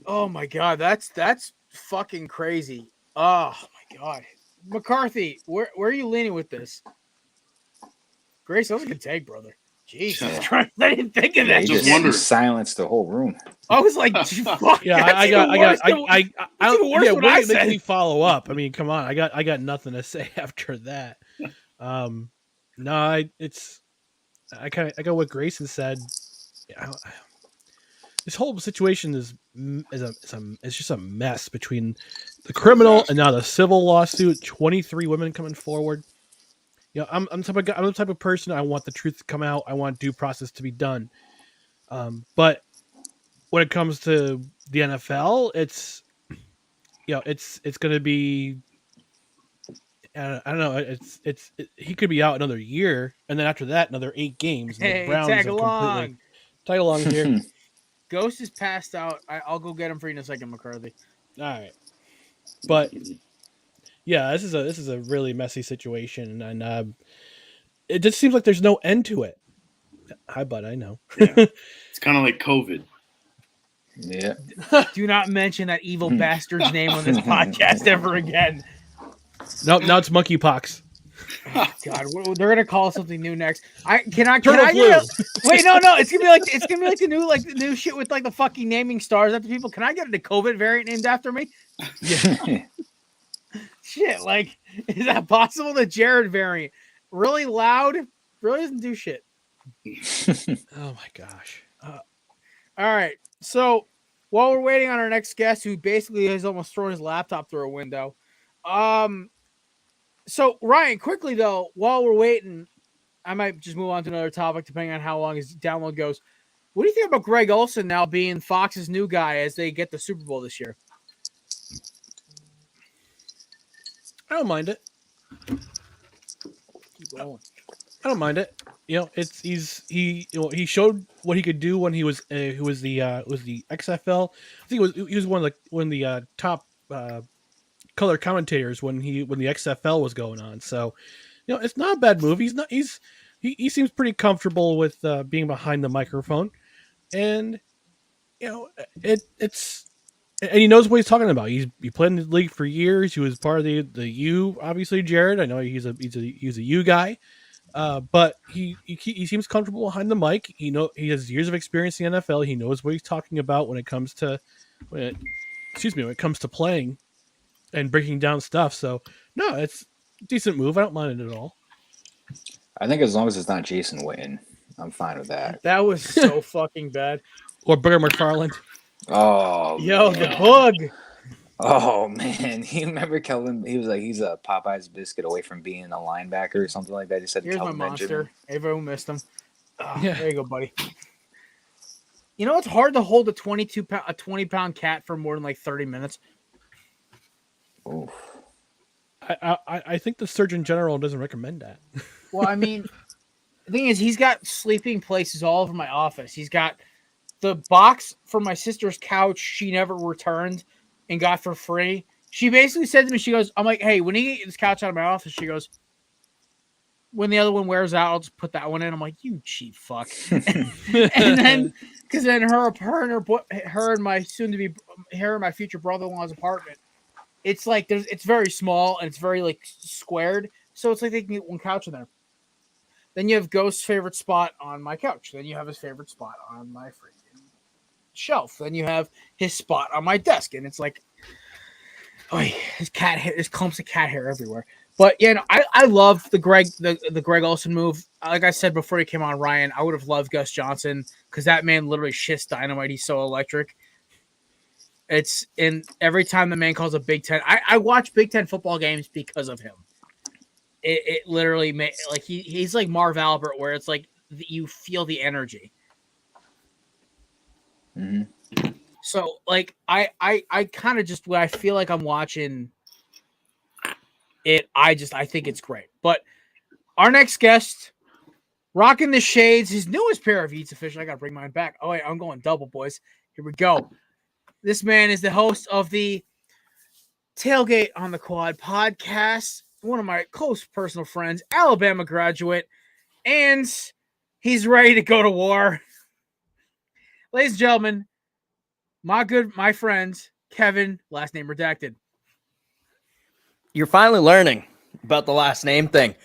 Oh my god, that's fucking crazy. Oh my god, McCarthy, where are you leaning with this? Grace, that was a good take, brother. Jesus Christ, I didn't think of that. You silenced the whole room. I was like, fuck. Yeah, what do you make me follow up? I mean, come on, I got nothing to say after that. No, I go what Grayson said. This whole situation is just a mess between the criminal and now the civil lawsuit. 23 women coming forward. I'm the type of person, I want the truth to come out. I want due process to be done. But when it comes to the NFL, it's going to be. I don't know. He could be out another year, and then after that, another 8 games. And hey, the Browns tag along here. Ghost is passed out. I'll go get him for you in a second, McCarthy. All right, but yeah, this is a really messy situation, and it just seems like there's no end to it. Hi, bud. I know. Yeah. It's kind of like COVID. Yeah. Do not mention that evil bastard's name on this podcast ever again. No, now it's monkeypox. Oh, God, they're gonna call something new next. Wait, no, it's gonna be like the new shit with like the fucking naming stars after people. Can I get the COVID variant named after me? Yeah. Shit, like, is that possible? The Jared variant, really loud, really doesn't do shit. Oh my gosh. All right, so while we're waiting on our next guest, who basically has almost thrown his laptop through a window, So, Ryan, quickly, though, while we're waiting, I might just move on to another topic, depending on how long his download goes. What do you think about Greg Olsen now being Fox's new guy as they get the Super Bowl this year? I don't mind it. Keep going. I don't mind it. He showed what he could do when he was the XFL. I think he was one of the top color commentators when the XFL was going on. So, it's not a bad move. He seems pretty comfortable with being behind the microphone, and and he knows what he's talking about. He played in the league for years. He was part of the U, obviously, Jared. I know he's a U guy. But he seems comfortable behind the mic. He has years of experience in the NFL. He knows what he's talking about when it comes to when it comes to playing and breaking down stuff. So no, it's a decent move. I don't mind it at all. I think as long as it's not Jason Witten, I'm fine with that. That was so fucking bad. Or Booger McFarland. Oh, Yo, man. the bug. Oh man, you remember Kelvin? He was like, he's a Popeye's biscuit away from being a linebacker or something like that. He said, Here's Kelvin my monster. Benjamin. Everyone missed him. Oh, Yeah. There you go, buddy. You know, it's hard to hold a 20-pound cat for more than like 30 minutes. Oof. I think the Surgeon General doesn't recommend that. Well, I mean, the thing is, he's got sleeping places all over my office. He's got the box from my sister's couch she never returned and got for free. She basically said to me, she goes, I'm like, hey, when you get this couch out of my office, she goes, when the other one wears out, I'll just put that one in. I'm like, you cheap fuck. And then, because then her and my my future brother-in-law's apartment, it's like it's very small and it's very like squared, so it's like they can get one couch in there. Then you have Ghost's favorite spot on my couch. Then you have his favorite spot on my freaking shelf. Then you have his spot on my desk, and it's like, oh, his cat hair, there's clumps of cat hair everywhere. But yeah, no, I love the Greg Olsen move. Like I said before he came on, Ryan, I would have loved Gus Johnson because that man literally shits dynamite. He's so electric. It's in every time the man calls a Big Ten. I watch Big Ten football games because of him. It literally like he's like Marv Albert, where it's like you feel the energy. Mm-hmm. So like I kind of just when I feel like I'm watching it, I think it's great. But our next guest, rocking the shades, his newest pair of Eats official. I gotta bring mine back. Oh wait, I'm going double, boys. Here we go. This man is the host of the Tailgate on the Quad podcast, one of my close personal friends, Alabama graduate, and he's ready to go to war. Ladies and gentlemen, my friend, Kevin, last name redacted. You're finally learning about the last name thing.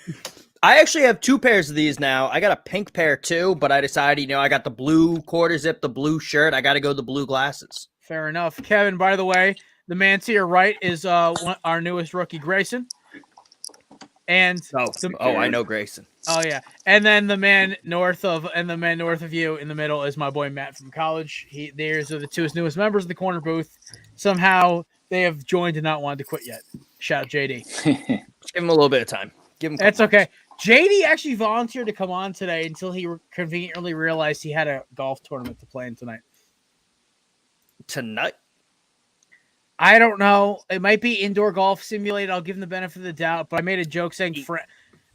I actually have two pairs of these now. I got a pink pair too, but I decided, I got the blue quarter zip, the blue shirt. I got to go the blue glasses. Fair enough. Kevin, by the way, the man to your right is our newest rookie, Grayson. And I know Grayson. Oh yeah, and then the man north of you in the middle is my boy Matt from college. These are the two newest members of the Korner Booth. Somehow they have joined and not wanted to quit yet. Shout out JD. Just give him a little bit of time. That's okay. JD actually volunteered to come on today until he conveniently realized he had a golf tournament to play in tonight. Tonight? I don't know. It might be indoor golf simulated. I'll give him the benefit of the doubt. But I made a joke saying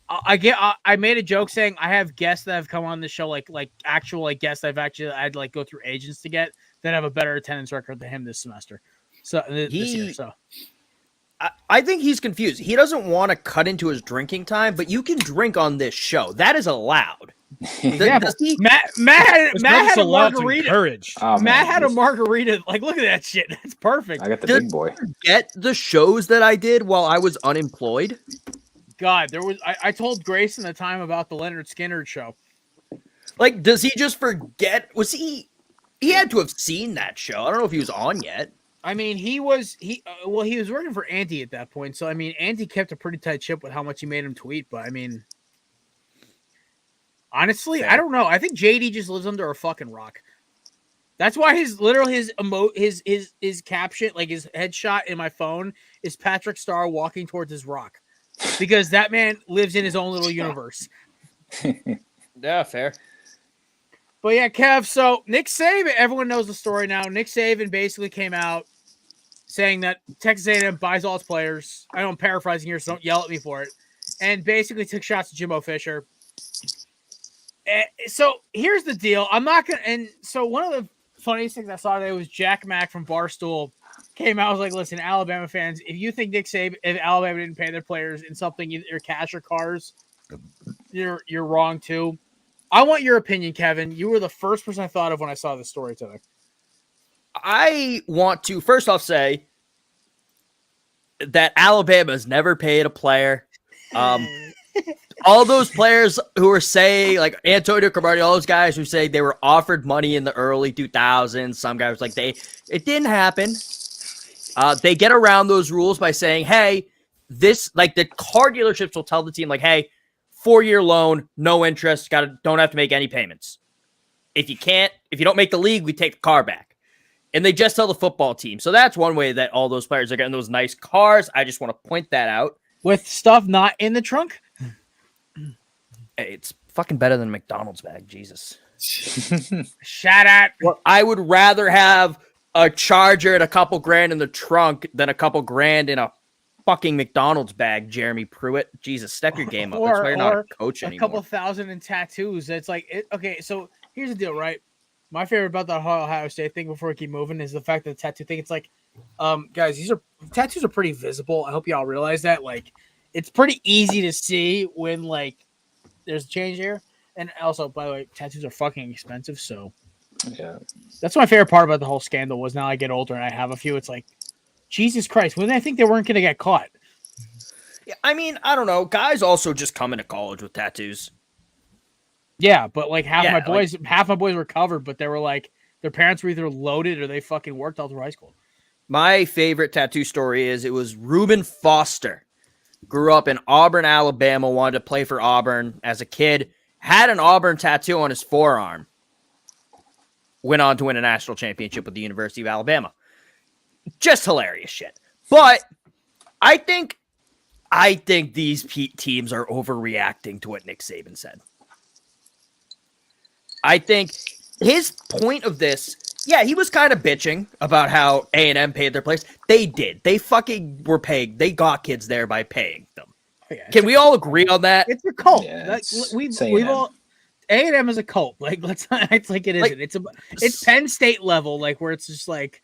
I made a joke saying I have guests that have come on the show, like actual guests I'd like go through agents to get that have a better attendance record than him this semester. So this year. So I think he's confused. He doesn't want to cut into his drinking time, but you can drink on this show. That is allowed. Matt had a margarita. Matt had a margarita. Like, look at that shit. That's perfect. I got the big boy. Get the shows that I did while I was unemployed. God, there was. I told Grayson the time about the Leonard Skinner show. Like, does he just forget? Was he? He had to have seen that show. I don't know if he was on yet. I mean, he was working for Andy at that point. So I mean, Andy kept a pretty tight ship with how much he made him tweet. But I mean, honestly, I don't know. I think JD just lives under a fucking rock. That's why his caption, like his headshot in my phone, is Patrick Starr walking towards his rock, because that man lives in his own little universe. Yeah, fair. But yeah, Kev, so Nick Saban, everyone knows the story now. Nick Saban basically came out saying that Texas A&M buys all its players. I know I'm paraphrasing here, so don't yell at me for it. And basically took shots at Jimbo Fisher. So here's the deal. I'm not going to – and so one of the funniest things I saw today was Jack Mack from Barstool came out. I was like, listen, Alabama fans, if you think if Alabama didn't pay their players in something, either cash or cars, you're wrong too. I want your opinion, Kevin. You were the first person I thought of when I saw this story today. I want to first off say that Alabama's never paid a player. all those players who are saying, like Antonio Cromartie, all those guys who say they were offered money in the early 2000s. Some guys like it didn't happen. They get around those rules by saying, hey, this, like the car dealerships will tell the team, like, hey, 4-year loan, no interest, don't have to make any payments. If you don't make the league, we take the car back. And they just tell the football team. So that's one way that all those players are getting those nice cars. I just want to point that out. With stuff not in the trunk? Hey, it's fucking better than a McDonald's bag, Jesus. Shout out. Well, I would rather have a Charger and a couple grand in the trunk than a couple grand in a fucking McDonald's bag, Jeremy Pruitt. Jesus, step your game up. That's why you're not a coach anymore. A couple thousand in tattoos. It's like, okay, so here's the deal, right? My favorite about the Ohio State thing before we keep moving is the fact that the tattoo thing, it's like, guys, tattoos are pretty visible. I hope y'all realize that. Like, it's pretty easy to see when, like, there's a change here. And also, by the way, tattoos are fucking expensive, so Yeah. that's my favorite part about the whole scandal was now I get older and I have a few. It's like, Jesus Christ, when did I think they weren't going to get caught? Yeah, I mean, I don't know. Guys also just come into college with tattoos. Yeah, but like half my boys were covered, but they were like their parents were either loaded or they fucking worked all through high school. My favorite tattoo story is it was Reuben Foster. Grew up in Auburn, Alabama, wanted to play for Auburn as a kid, had an Auburn tattoo on his forearm. Went on to win a national championship with the University of Alabama. Just hilarious shit. But I think these teams are overreacting to what Nick Saban said. I think his point of this, yeah, he was kind of bitching about how A&M paid their players. They did. They fucking were paying. They got kids there by paying them. Oh, yeah, Can we all agree on that? It's a cult. Yeah, We've all A&M is a cult. Like let's not act like it isn't. Like, it's Penn State level, like where it's just like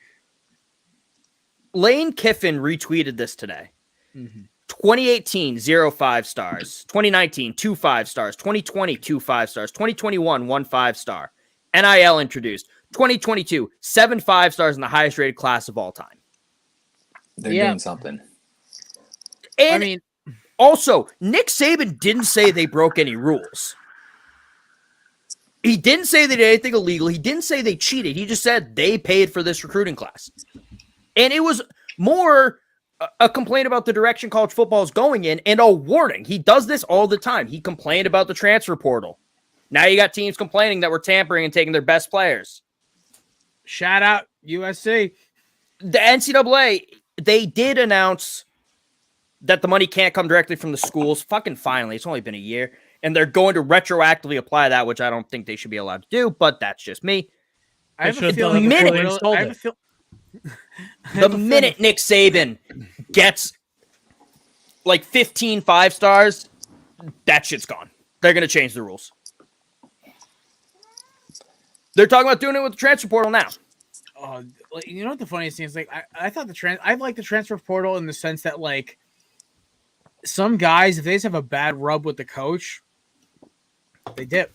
Lane Kiffin retweeted this today. mm-hmm. 2018, 0 5 stars. 2019, 2 5 stars. 2020, 2 5 stars. 2021, 1 5 star. NIL introduced. 2022, 7 5 stars in the highest rated class of all time. They're doing something. And I mean, also, Nick Saban didn't say they broke any rules. He didn't say they did anything illegal. He didn't say they cheated. He just said they paid for this recruiting class. And it was more a complaint about the direction college football is going in and a warning. He does this all the time. He complained about the transfer portal. Now you got teams complaining that we're tampering and taking their best players. shout out USC. The NCAA, they did announce that the money can't come directly from the schools. Fucking finally. It's only been a year. And they're going to retroactively apply that, which I don't think they should be allowed to do, but that's just me. I have a should've feeling done it before they installed The minute Nick Saban gets like 15 5 stars, that shit's gone. They're going to change the rules. They're talking about doing it with the transfer portal now. Like, you know what the funniest thing is? Like, I thought I like the transfer portal in the sense that like some guys, if they just have a bad rub with the coach, they dip.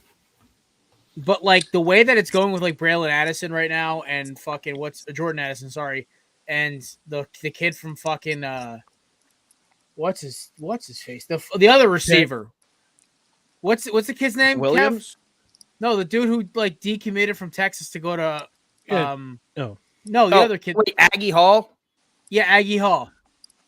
But like the way that it's going with like Braylon Addison right now and fucking Jordan Addison, sorry, and the kid from fucking what's his face? The other receiver. What's the kid's name? Williams? Kev? No, the dude who like decommitted from Texas to go to No, the other kid. Wait, Aggie Hall? Yeah, Aggie Hall.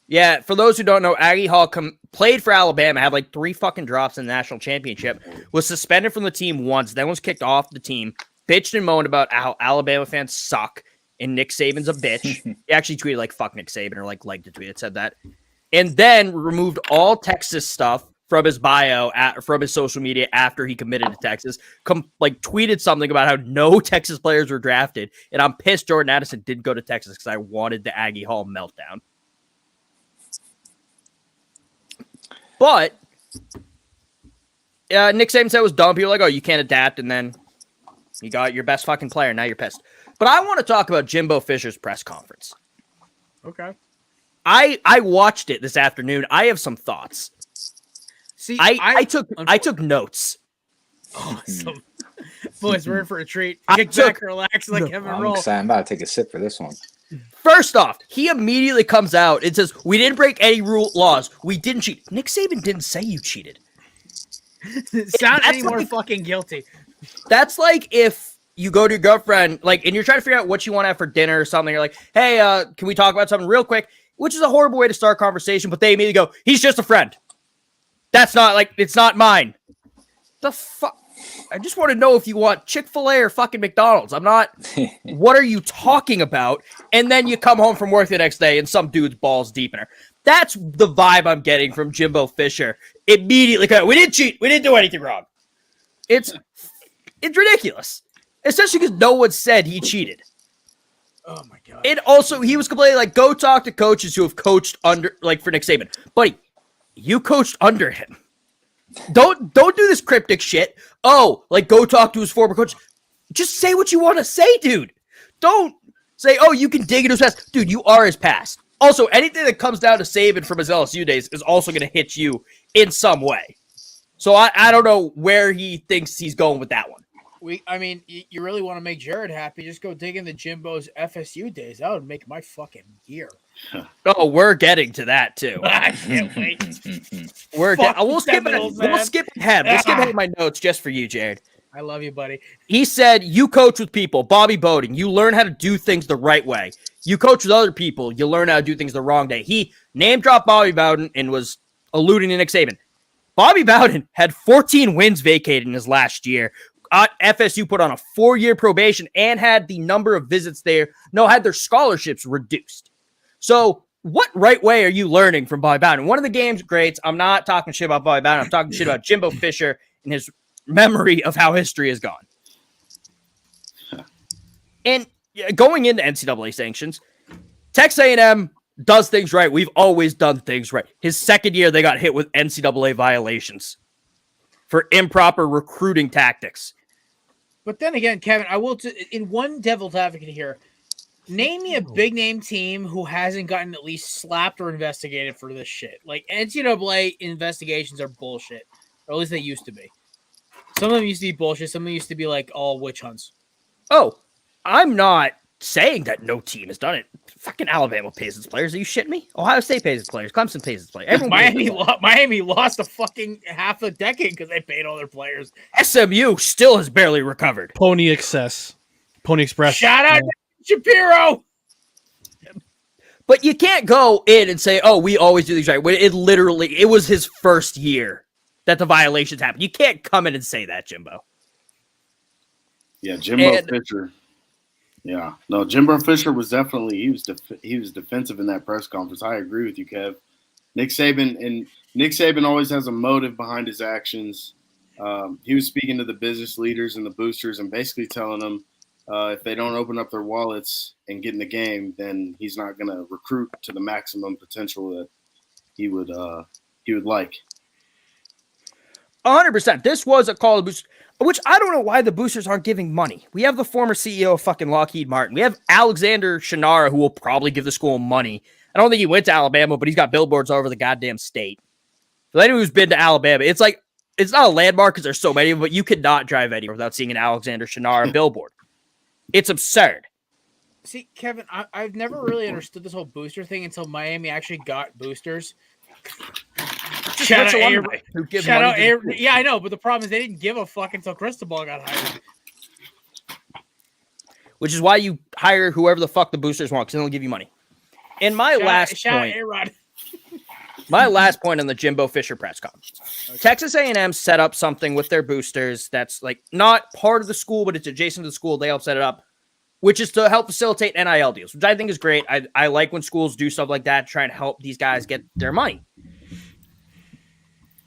Yeah, for those who don't know, Aggie Hall played for Alabama, had like 3 fucking drops in the national championship, was suspended from the team once, then was kicked off the team, bitched and moaned about how Alabama fans suck, and Nick Saban's a bitch. He actually tweeted like, fuck Nick Saban, or like liked the tweet that said that. And then removed all Texas stuff from his bio, from his social media after he committed to Texas, tweeted something about how no Texas players were drafted, and I'm pissed Jordan Addison didn't go to Texas because I wanted the Aggie Hall meltdown. But Nick Saban said it was dumb. People were like, oh, you can't adapt, and then you got your best fucking player. Now you're pissed. But I want to talk about Jimbo Fisher's press conference. Okay. I watched it this afternoon. I have some thoughts. See, I took notes. Awesome. Boys, we're in for a treat. I Kick took- back, relax, like Kevin I'm Roll. excited. I'm about to take a sip for this one. First off, he immediately comes out and says, we didn't break any laws. We didn't cheat. Nick Saban didn't say you cheated. Sound That's any more like- fucking guilty. That's like if you go to your girlfriend, like, and you're trying to figure out what you want to have for dinner or something. You're like, hey, can we talk about something real quick? Which is a horrible way to start a conversation, but they immediately go, he's just a friend. That's not, like, it's not mine. The fuck? I just want to know if you want Chick-fil-A or fucking McDonald's. I'm not, what are you talking about? And then you come home from work the next day and some dude's balls deep in her. That's the vibe I'm getting from Jimbo Fisher. Immediately, we didn't cheat. We didn't do anything wrong. It's ridiculous. Especially because no one said he cheated. Oh my god. And also, he was complaining, like, go talk to coaches who have coached under, like, for Nick Saban. Buddy, you coached under him. Don't do this cryptic shit. Oh, like, go talk to his former coach. Just say what you want to say, dude. Don't say, oh, you can dig into his past. Dude, you are his past. Also, anything that comes down to Saban from his LSU days is also going to hit you in some way. So I don't know where he thinks he's going with that one. I mean, you really want to make Jared happy? Just go dig into Jimbo's FSU days. That would make my fucking year. Oh, we're getting to that too. I can't wait. We'll skip ahead. We'll skip ahead in my notes just for you, Jared. I love you, buddy. He said, you coach with people. Bobby Bowden, you learn how to do things the right way. You coach with other people. You learn how to do things the wrong day. He name dropped Bobby Bowden and was alluding to Nick Saban. Bobby Bowden had 14 wins vacated in his last year. FSU put on a 4-year probation and had the number of visits had their scholarships reduced. So what right way are you learning from Bobby Bowden? One of the game's greats. I'm not talking shit about Bobby Bowden. I'm talking shit about Jimbo Fisher and his memory of how history has gone. And going into NCAA sanctions, Texas A&M does things right. We've always done things right. His second year, they got hit with NCAA violations for improper recruiting tactics. But then again, Kevin, I will in one devil's advocate here. Name me a big name team who hasn't gotten at least slapped or investigated for this shit. Like NCAA investigations are bullshit, or at least they used to be. Some of them used to be bullshit. Some of them used to be like all witch hunts. Oh, I'm not saying that no team has done it. Fucking Alabama pays its players. Are you shitting me? Ohio State pays its players. Clemson pays its players. Miami lost a fucking half a decade because they paid all their players. SMU still has barely recovered. Pony Express. Shout out to Shapiro. But you can't go in and say, oh, we always do these right. When it was his first year that the violations happened. You can't come in and say that, Jimbo. Yeah, Jimbo Fisher. Yeah, no, Jimbo Fisher was definitely he was defensive in that press conference. I agree with you, Kev. Nick Saban always has a motive behind his actions. He was speaking to the business leaders and the boosters and basically telling them if they don't open up their wallets and get in the game, then he's not going to recruit to the maximum potential that he would like. 100%. This was a call to boost, which I don't know why the boosters aren't giving money. We have the former CEO of fucking Lockheed Martin. We have Alexander Shenanigans, who will probably give the school money. I don't think he went to Alabama, but he's got billboards all over the goddamn state. For anyone who's been to Alabama, it's like, it's not a landmark because there's so many of them, but you could not drive anywhere without seeing an Alexander Shenanigans billboard. It's absurd. See, Kevin, I've never really understood this whole booster thing until Miami actually got boosters. Shout out, yeah, I know, but the problem is they didn't give a fuck until Cristobal got hired. Which is why you hire whoever the fuck the boosters want, because they'll give you money. And my last point on the Jimbo Fisher press conference. Okay. Texas A&M set up something with their boosters that's like not part of the school, but it's adjacent to the school. They help set it up, which is to help facilitate NIL deals, which I think is great. I like when schools do stuff like that, trying to help these guys get their money.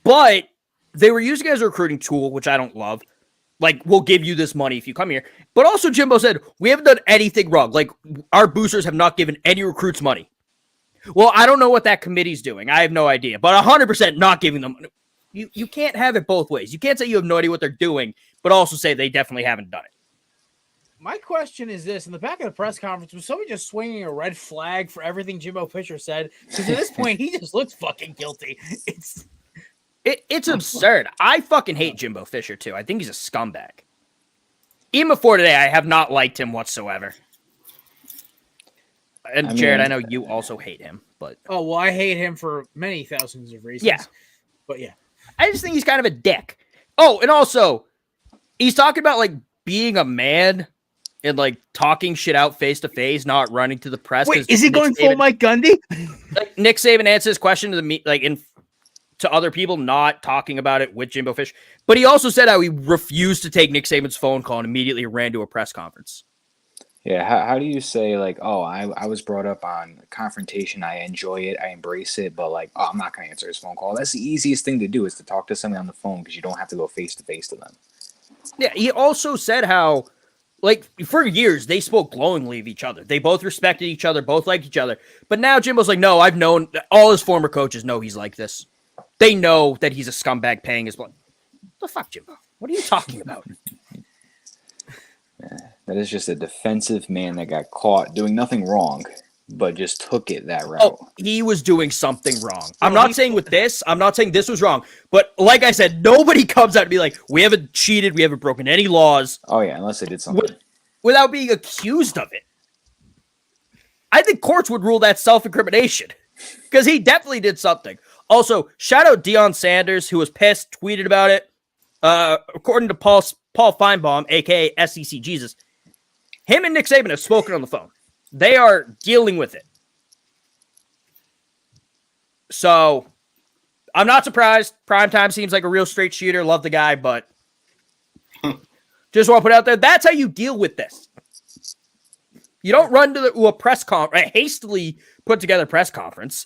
But they were using it as a recruiting tool, which I don't love. Like, we'll give you this money if you come here. But also, Jimbo said, we haven't done anything wrong. Like, our boosters have not given any recruits money. Well, I don't know what that committee's doing. I have no idea. But 100% not giving them money. You can't have it both ways. You can't say you have no idea what they're doing, but also say they definitely haven't done it. My question is this. In the back of the press conference, was somebody just swinging a red flag for everything Jimbo Fisher said? Because at this point, he just looks fucking guilty. It's absurd. I fucking hate Jimbo Fisher, too. I think he's a scumbag. Even before today, I have not liked him whatsoever. And Jared, I know you also hate him, but... Oh, well, I hate him for many thousands of reasons. Yeah. But yeah. I just think he's kind of a dick. Oh, and also, he's talking about like being a man and like talking shit out face to face, not running to the press. Wait, is he going full Mike Gundy? Like Nick Saban answers his question to to other people, not talking about it with Jimbo Fish. But he also said how he refused to take Nick Saban's phone call and immediately ran to a press conference. Yeah, how do you say, like, oh, I was brought up on confrontation, I enjoy it, I embrace it, but like, oh, I'm not going to answer his phone call. That's the easiest thing to do, is to talk to somebody on the phone because you don't have to go face to face to them. Yeah, he also said how, like, for years, they spoke glowingly of each other. They both respected each other, both liked each other. But now Jimbo's like, no, I've known, all his former coaches know he's like this. They know that he's a scumbag paying his blood. The fuck, Jimbo? What are you talking about? That is just a defensive man that got caught doing nothing wrong, but just took it that route. Oh, he was doing something wrong. I'm not saying with this. I'm not saying this was wrong. But like I said, nobody comes out and be like, we haven't cheated. We haven't broken any laws. Oh, yeah, unless they did something. Without being accused of it. I think courts would rule that self-incrimination because he definitely did something. Also, shout out Deion Sanders, who was pissed, tweeted about it. According to Paul Feinbaum, a.k.a. SEC Jesus, him and Nick Saban have spoken on the phone. They are dealing with it. So, I'm not surprised. Primetime seems like a real straight shooter. Love the guy, but just want to put out there, that's how you deal with this. You don't run to a press conference, a hastily put together press conference.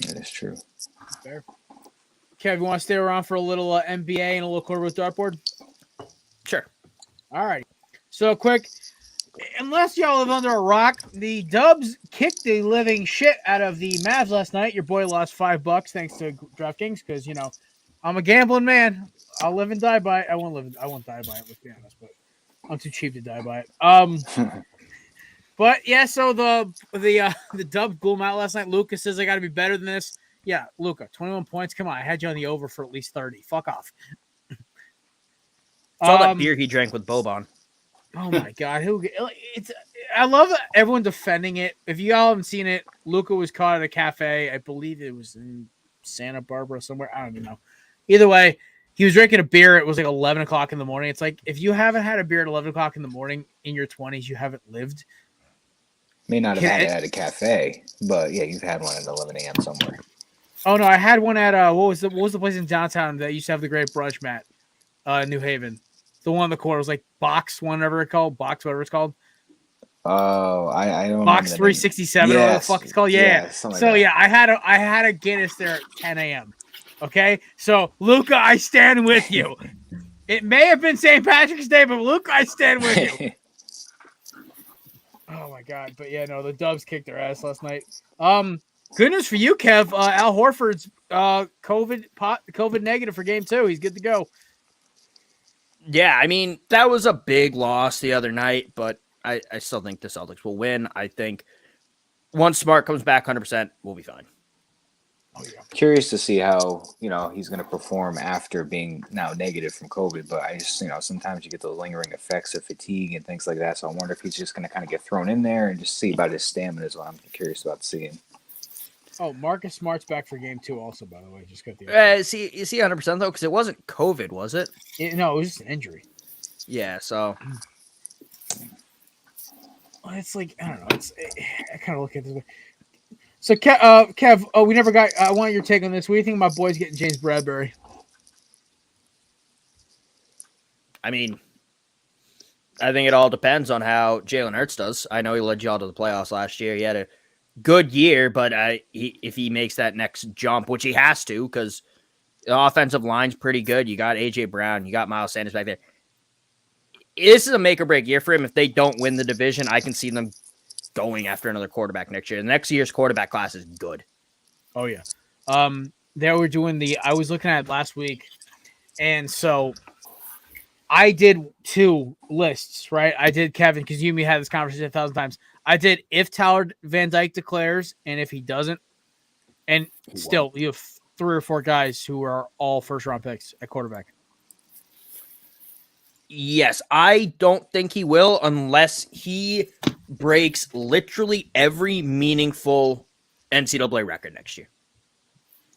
That is true. Fair. Kev, you want to stay around for a little NBA and a little Korner Booth dartboard? Sure. All right. So quick, unless y'all live under a rock, the Dubs kicked the living shit out of the Mavs last night. Your boy lost $5 thanks to DraftKings because, you know, I'm a gambling man. I'll live and die by it. I won't die by it, let's be honest, but I'm too cheap to die by it. But yeah, so the Dubs blew him out last night. Lucas says I got to be better than this. Yeah, Luca, 21 points. Come on, I had you on the over for at least 30. Fuck off. It's all that beer he drank with Boban. Oh my god, I love everyone defending it. If you all haven't seen it, Luca was caught at a cafe. I believe it was in Santa Barbara somewhere. I don't even know. Either way, he was drinking a beer. It was like 11 o'clock in the morning. It's like, if you haven't had a beer at 11 o'clock in the morning in your 20s, you haven't lived. May not have had it at a cafe, but yeah, you've had one at 11 a.m. somewhere. Oh no, I had one at what was the place in downtown that used to have the great brunch, Matt? New Haven. The one on the corner was like Box, whatever it's called. Box, whatever it's called. Oh, I don't. Box 367, or whatever the fuck it's called. Yeah. So like yeah, I had a Guinness there at 10 a.m. Okay, so Luca, I stand with you. It may have been St. Patrick's Day, but Luca, I stand with you. Oh my god! But yeah, no, the Dubs kicked their ass last night. Good news for you, Kev. Al Horford's COVID negative for game 2. He's good to go. Yeah, I mean, that was a big loss the other night, but I still think the Celtics will win. I think once Smart comes back 100%, we'll be fine. Oh, yeah. Curious to see how, he's going to perform after being now negative from COVID, but I just, sometimes you get those lingering effects of fatigue and things like that, so I wonder if he's just going to kind of get thrown in there and just see about his stamina is what I'm curious about seeing. Oh, Marcus Smart's back for game 2 also, by the way. Just got the is he 100% though? Because it wasn't COVID, was it? No, it was just an injury. Yeah, so it's like, I don't know. I kind of look at it this way. So, Kev, we never got. I want your take on this. What do you think about boys getting James Bradbury? I mean, I think it all depends on how Jalen Hurts does. I know he led y'all to the playoffs last year. He had a good year, but if he makes that next jump, which he has to, because the offensive line's pretty good. You got A.J. Brown. You got Miles Sanders back there. This is a make or break year for him. If they don't win the division, I can see them going after another quarterback next year. The next year's quarterback class is good. Oh, yeah. They were doing I was looking at it last week, and so I did 2 lists, right? I did, Kevin, because you and me had this conversation 1,000 times. I did if Tyler Van Dyke declares, and if he doesn't. And still, you have 3 or 4 guys who are all first-round picks at quarterback. Yes, I don't think he will unless he breaks literally every meaningful NCAA record next year.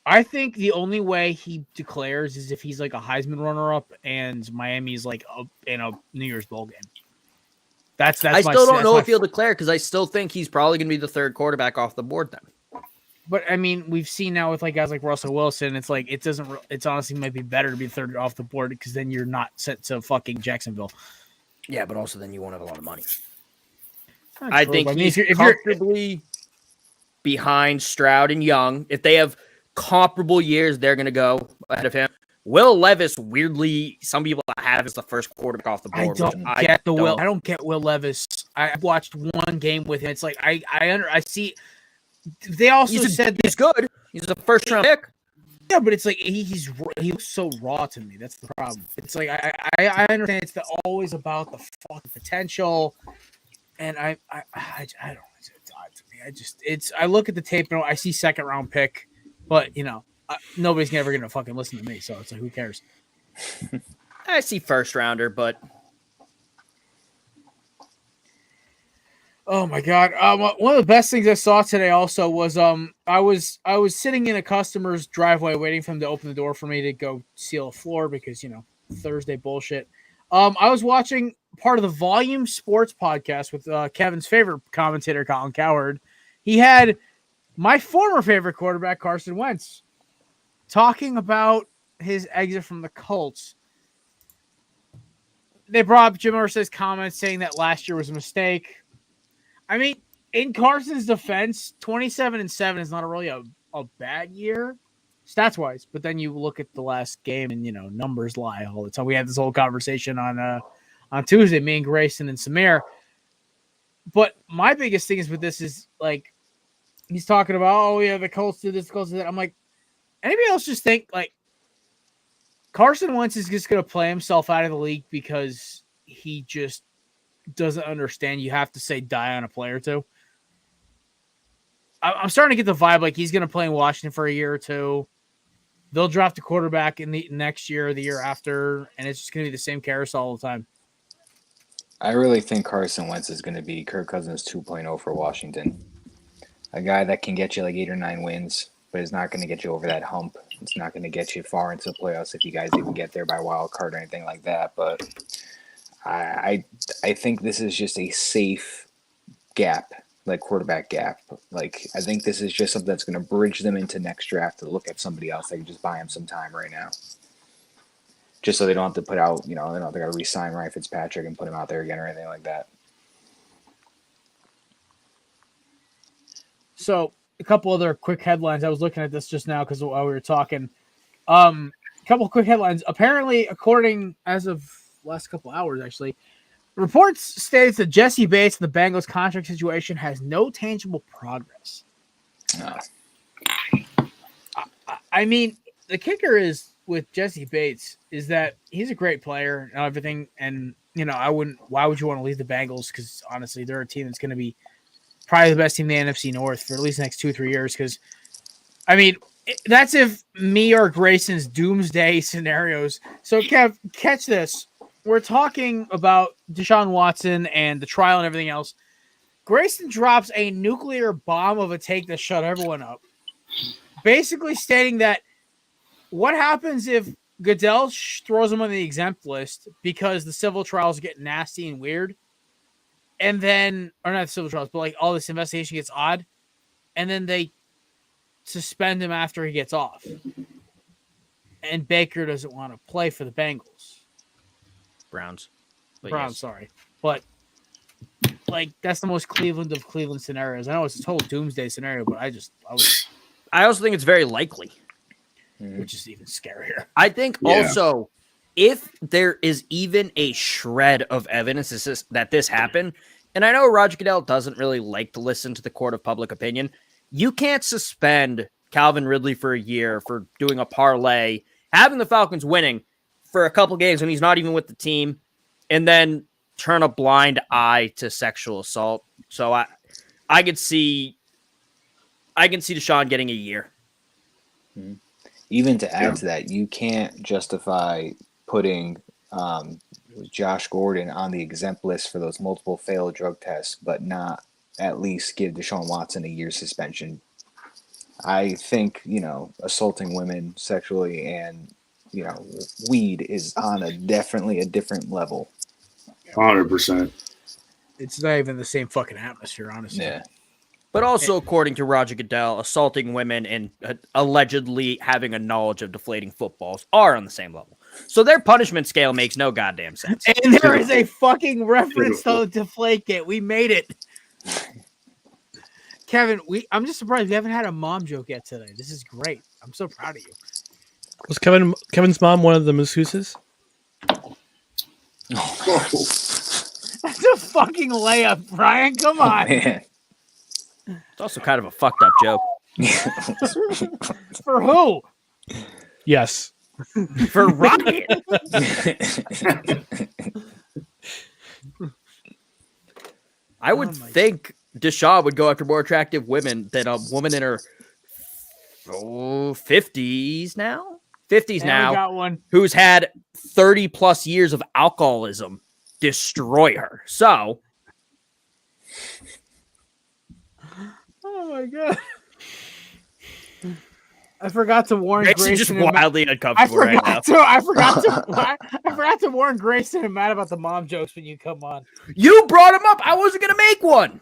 I think the only way he declares is if he's like a Heisman runner-up and Miami's like in a New Year's Bowl game. That's I my. still don't that's know my if he'll declare because I still think he's probably going to be the third quarterback off the board then. But I mean, we've seen now with like guys like Russell Wilson, it's like it doesn't. It's honestly might be better to be third off the board because then you're not sent to fucking Jacksonville. Yeah, but also then you won't have a lot of money. Not I true, think but he's if you're comfortably behind Stroud and Young. If they have comparable years, they're going to go ahead of him. Will Levis, weirdly, some people have as the first quarterback off the I board. don't get Will Levis. I watched one game with him. It's like I see. They also said he's good. He's a first round pick. Yeah, but it's like he looks so raw to me. That's the problem. It's like I understand it's always about the fucking potential, and I don't. It's odd to me. I look at the tape and I see second round pick, but nobody's ever gonna fucking listen to me. So it's like who cares? I see first rounder, but oh my god! One of the best things I saw today also was I was sitting in a customer's driveway waiting for him to open the door for me to go seal a floor because Thursday bullshit. I was watching part of the Volume Sports podcast with Kevin's favorite commentator, Colin Cowherd. He had my former favorite quarterback, Carson Wentz, talking about his exit from the Colts. They brought up Jim Irsay's comments saying that last year was a mistake. I mean, in Carson's defense, 27-7 is not really a bad year, stats-wise. But then you look at the last game, and numbers lie all the time. We had this whole conversation on Tuesday, me and Grayson and Samir. But my biggest thing is with this is like he's talking about, the Colts did this, Colts did that. I'm like, anybody else just think like Carson Wentz is just going to play himself out of the league because he just doesn't understand you have to say die on a play or two? I'm starting to get the vibe like he's going to play in Washington for a year or two. They'll draft a quarterback in the next year or the year after, and it's just going to be the same carousel all the time. I really think Carson Wentz is going to be Kirk Cousins 2.0 for Washington. A guy that can get you like 8 or 9 wins, but is not going to get you over that hump. It's not going to get you far into the playoffs if you guys even get there by wild card or anything like that. But I think this is just a safe gap, like quarterback gap. Like I think this is just something that's going to bridge them into next draft to look at somebody else that can just buy him some time right now. Just so they don't have to put out, they got to re-sign Ryan Fitzpatrick and put him out there again or anything like that. So a couple other quick headlines. I was looking at this just now because while we were talking. A couple quick headlines. Apparently, according as of last couple hours, actually, reports states that Jesse Bates and the Bengals contract situation has no tangible progress. No. I mean, the kicker is with Jesse Bates is that he's a great player and everything. And, why would you want to leave the Bengals? Because honestly, they're a team that's going to be probably the best team in the NFC North for at least the next 2 or 3 years. Because, I mean, that's if me or Grayson's doomsday scenarios. So, Kev, catch this. We're talking about Deshaun Watson and the trial and everything else. Grayson drops a nuclear bomb of a take to shut everyone up, basically stating that what happens if Goodell throws him on the exempt list because the civil trials get nasty and weird, and then, or not the civil trials, but like all this investigation gets odd, and then they suspend him after he gets off, and Baker doesn't want to play for the Bengals. Browns, yes. Sorry. But like that's the most Cleveland of Cleveland scenarios. I know it's a total doomsday scenario, but I also think it's very likely. Which is even scarier. I think also if there is even a shred of evidence that this happened, and I know Roger Goodell doesn't really like to listen to the court of public opinion, you can't suspend Calvin Ridley for a year for doing a parlay, having the Falcons winning for a couple games when he's not even with the team, and then turn a blind eye to sexual assault. So I could see Deshaun getting a year. Mm-hmm. Even to add to that, you can't justify putting Josh Gordon on the exempt list for those multiple failed drug tests, but not at least give Deshaun Watson a year's suspension I think, assaulting women sexually and, weed is on definitely a different level. 100%. It's not even the same fucking atmosphere, honestly. Yeah. But also, according to Roger Goodell, assaulting women and allegedly having a knowledge of deflating footballs are on the same level. So their punishment scale makes no goddamn sense. And there is a fucking reference to Deflategate. We made it. Kevin, I'm just surprised we haven't had a mom joke yet today. This is great. I'm so proud of you. Was Kevin's mom one of the masseuses? That's a fucking layup, Brian. Come on. Man. It's also kind of a fucked up joke. For who? Yes. For Ryan. I would think Deshaun would go after more attractive women than a woman in her 50s now? 50s And now, we got one. who's had 30 plus years of alcoholism destroy her. So, Oh my god! I forgot to warn Grayson's just Grayson. wildly uncomfortable right now. I forgot to warn Grayson and Matt about the mom jokes when you come on. You brought him up. I wasn't going to make one.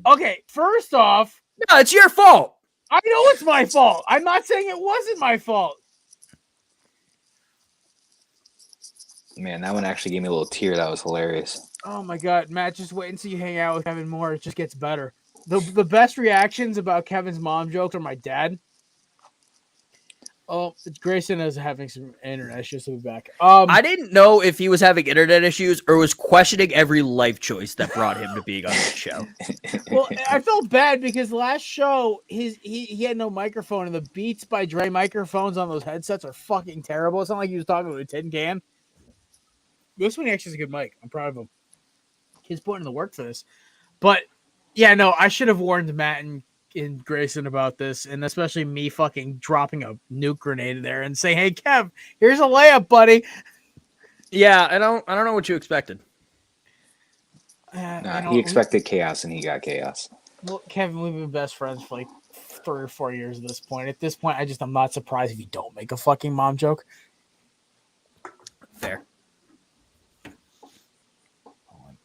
Okay, first off, No, it's your fault. I know it's my fault. I'm not saying it wasn't my fault. Man, that one actually gave me a little tear. That was hilarious. Oh my god, Matt, just wait until you hang out with Kevin more. It just gets better. The best reactions about Kevin's mom jokes are my dad. Oh, Grayson is having some internet issues. He'll be back. I didn't know if he was having internet issues or was questioning every life choice that brought him to being on the show. Well, I felt bad because last show he had no microphone, and the Beats by Dre microphones on those headsets are fucking terrible. It's not like he was talking to a tin can. This one actually is a good mic. I'm proud of him. He's putting in the work for this. But yeah, no, I should have warned Matt and Grayson about this, and especially me fucking dropping a nuke grenade there and saying, "Hey, Kev, here's a layup, buddy." Yeah, I don't know what you expected. He expected chaos, and he got chaos. Well, Kevin, we've been best friends for like 3 or 4 years at this point. At this point, I'm not surprised if you don't make a fucking mom joke. Fair.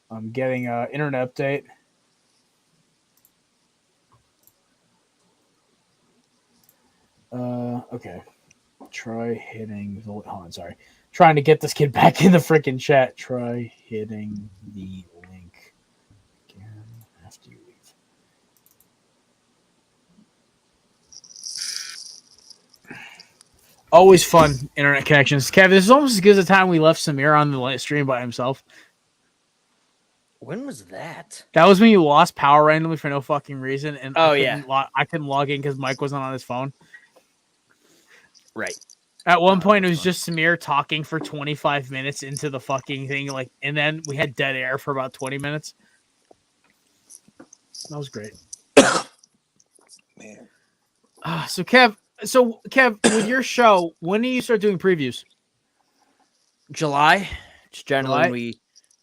I'm getting an internet update. Okay. Try hitting the. Hold on, sorry. Trying to get this kid back in the freaking chat. Try hitting the link again after you leave. Always fun internet connections. Kev, this is almost as good as the time we left Samir on the stream by himself. When was that? That was when you lost power randomly for no fucking reason, and Oh, I couldn't log in because Mike wasn't on his phone. Right. At one point, it was just Samir talking for 25 minutes into the fucking thing, and then we had dead air for about 20 minutes. That was great. Man. So Kev, with your show, when do you start doing previews? July. It's generally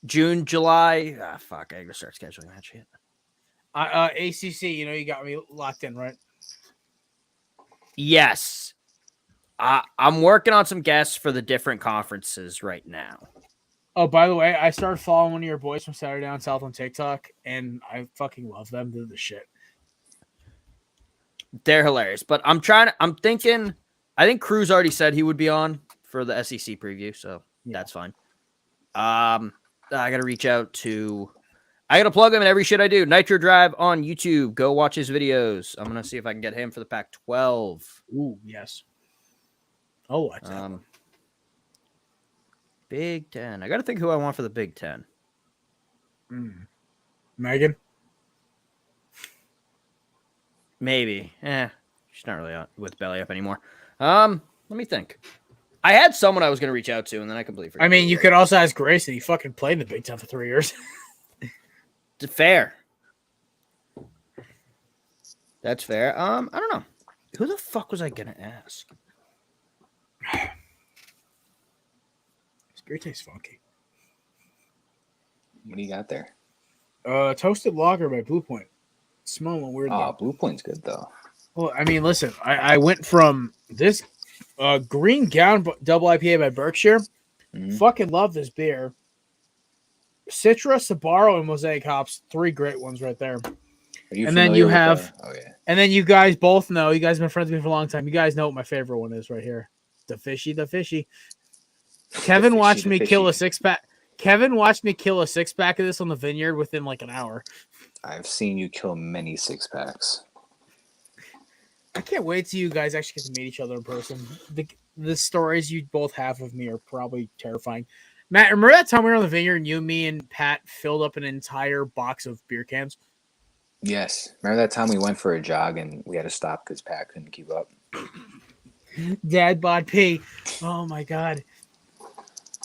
June, July. Fuck, I gotta start scheduling that shit. ACC, you got me locked in, right? Yes. I'm working on some guests for the different conferences right now. Oh, by the way, I started following one of your boys from Saturday Down South on TikTok, and I fucking love them. They're the shit. They're hilarious, but I think Cruz already said he would be on for the SEC preview, so that's fine. I got to reach out to, I got to plug him in every shit I do. Nitro Drive on YouTube. Go watch his videos. I'm going to see if I can get him for the Pac-12. Ooh, yes. Oh, what's Big Ten. I got to think who I want for the Big Ten. Megan? Maybe. She's not really with Belly Up anymore. Let me think. I had someone I was going to reach out to, and then I completely forgot. I mean, you could also ask Grayson. He fucking played in the Big Ten for 3 years. Fair. That's fair. I don't know. Who the fuck was I going to ask? This beer tastes funky. What do you got there? Toasted lager by Blue Point. Smelling weird. Oh, Blue Point's good though. Well, I mean, listen, I went from this Green Gown double IPA by Berkshire. Mhm. Fucking love this beer. Citra, Sabaro, and Mosaic hops. 3 great ones right there. Are you And then you familiar have- with oh yeah. And then you guys both know. You guys have been friends with me for a long time. You guys know what my favorite one is right here. The fishy. Kevin watched me kill a 6-pack. Kevin watched me kill a 6-pack of this on the vineyard within like an hour. I've seen you kill many 6-packs. I can't wait till you guys actually get to meet each other in person. The stories you both have of me are probably terrifying. Matt, remember that time we were on the vineyard and you, me, and Pat filled up an entire box of beer cans? Yes. Remember that time we went for a jog and we had to stop because Pat couldn't keep up? Dad bod P. Oh my god.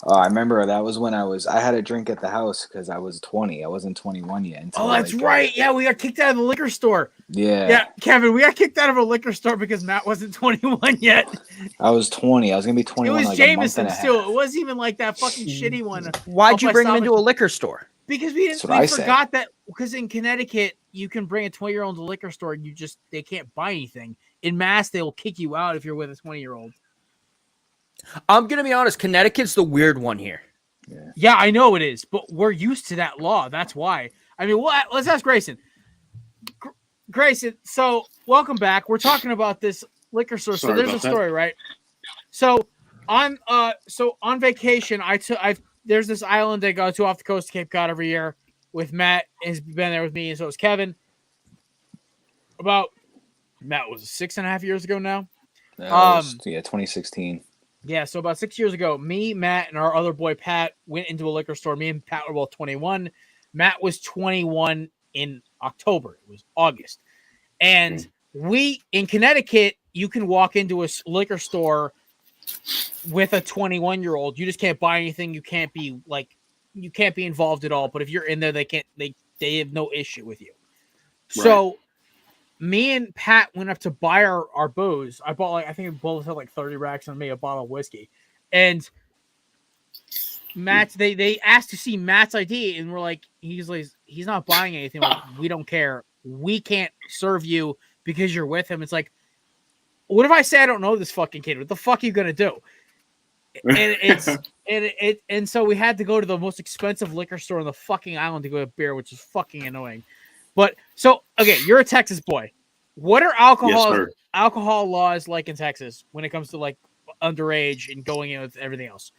Oh, I remember that was when I had a drink at the house because I was 20. I wasn't 21 yet. Until, That's right. Yeah, we got kicked out of the liquor store. Yeah. Kevin, we got kicked out of a liquor store because Matt wasn't 21 yet. I was 20. I was gonna be It 21. was like a month and a Jameson's too. half. It wasn't even like that fucking shitty one. Why'd you by bring him Salvage- into a liquor store? Because we That's what I said. forgot that because in Connecticut you can bring a 20-year-old to the liquor store and they can't buy anything. In Mass, they will kick you out if you're with a 20-year-old. I'm gonna be honest. Connecticut's the weird one here. Yeah, I know it is, but we're used to that law. That's why. I mean, let's ask Grayson. Grayson, so welcome back. We're talking about this liquor store. Sorry so there's about a that. story, right? So on vacation, there's this island I go to off the coast of Cape Cod every year with Matt. Has been there with me, and so is Kevin. Matt was 6.5 years ago now. That was, 2016. Yeah, so about 6 years ago, me, Matt, and our other boy Pat went into a liquor store. Me and Pat were both 21. Matt was 21 in October. It was August. And in Connecticut, you can walk into a liquor store with a 21-year-old. You just can't buy anything. You can't be involved at all. But if you're in there, they have no issue with you. Right. So me and Pat went up to buy our booze. I bought I think we both had 30 racks on me, a bottle of whiskey. And Matt, they asked to see Matt's ID, and we're like, he's not buying anything. Like, we don't care. We can't serve you because you're with him. It's like, what if I say I don't know this fucking kid? What the fuck are you gonna do? And so we had to go to the most expensive liquor store on the fucking island to go get beer, which is fucking annoying. But so okay, you're a Texas boy. What are alcohol laws like in Texas when it comes to underage and going in with everything else?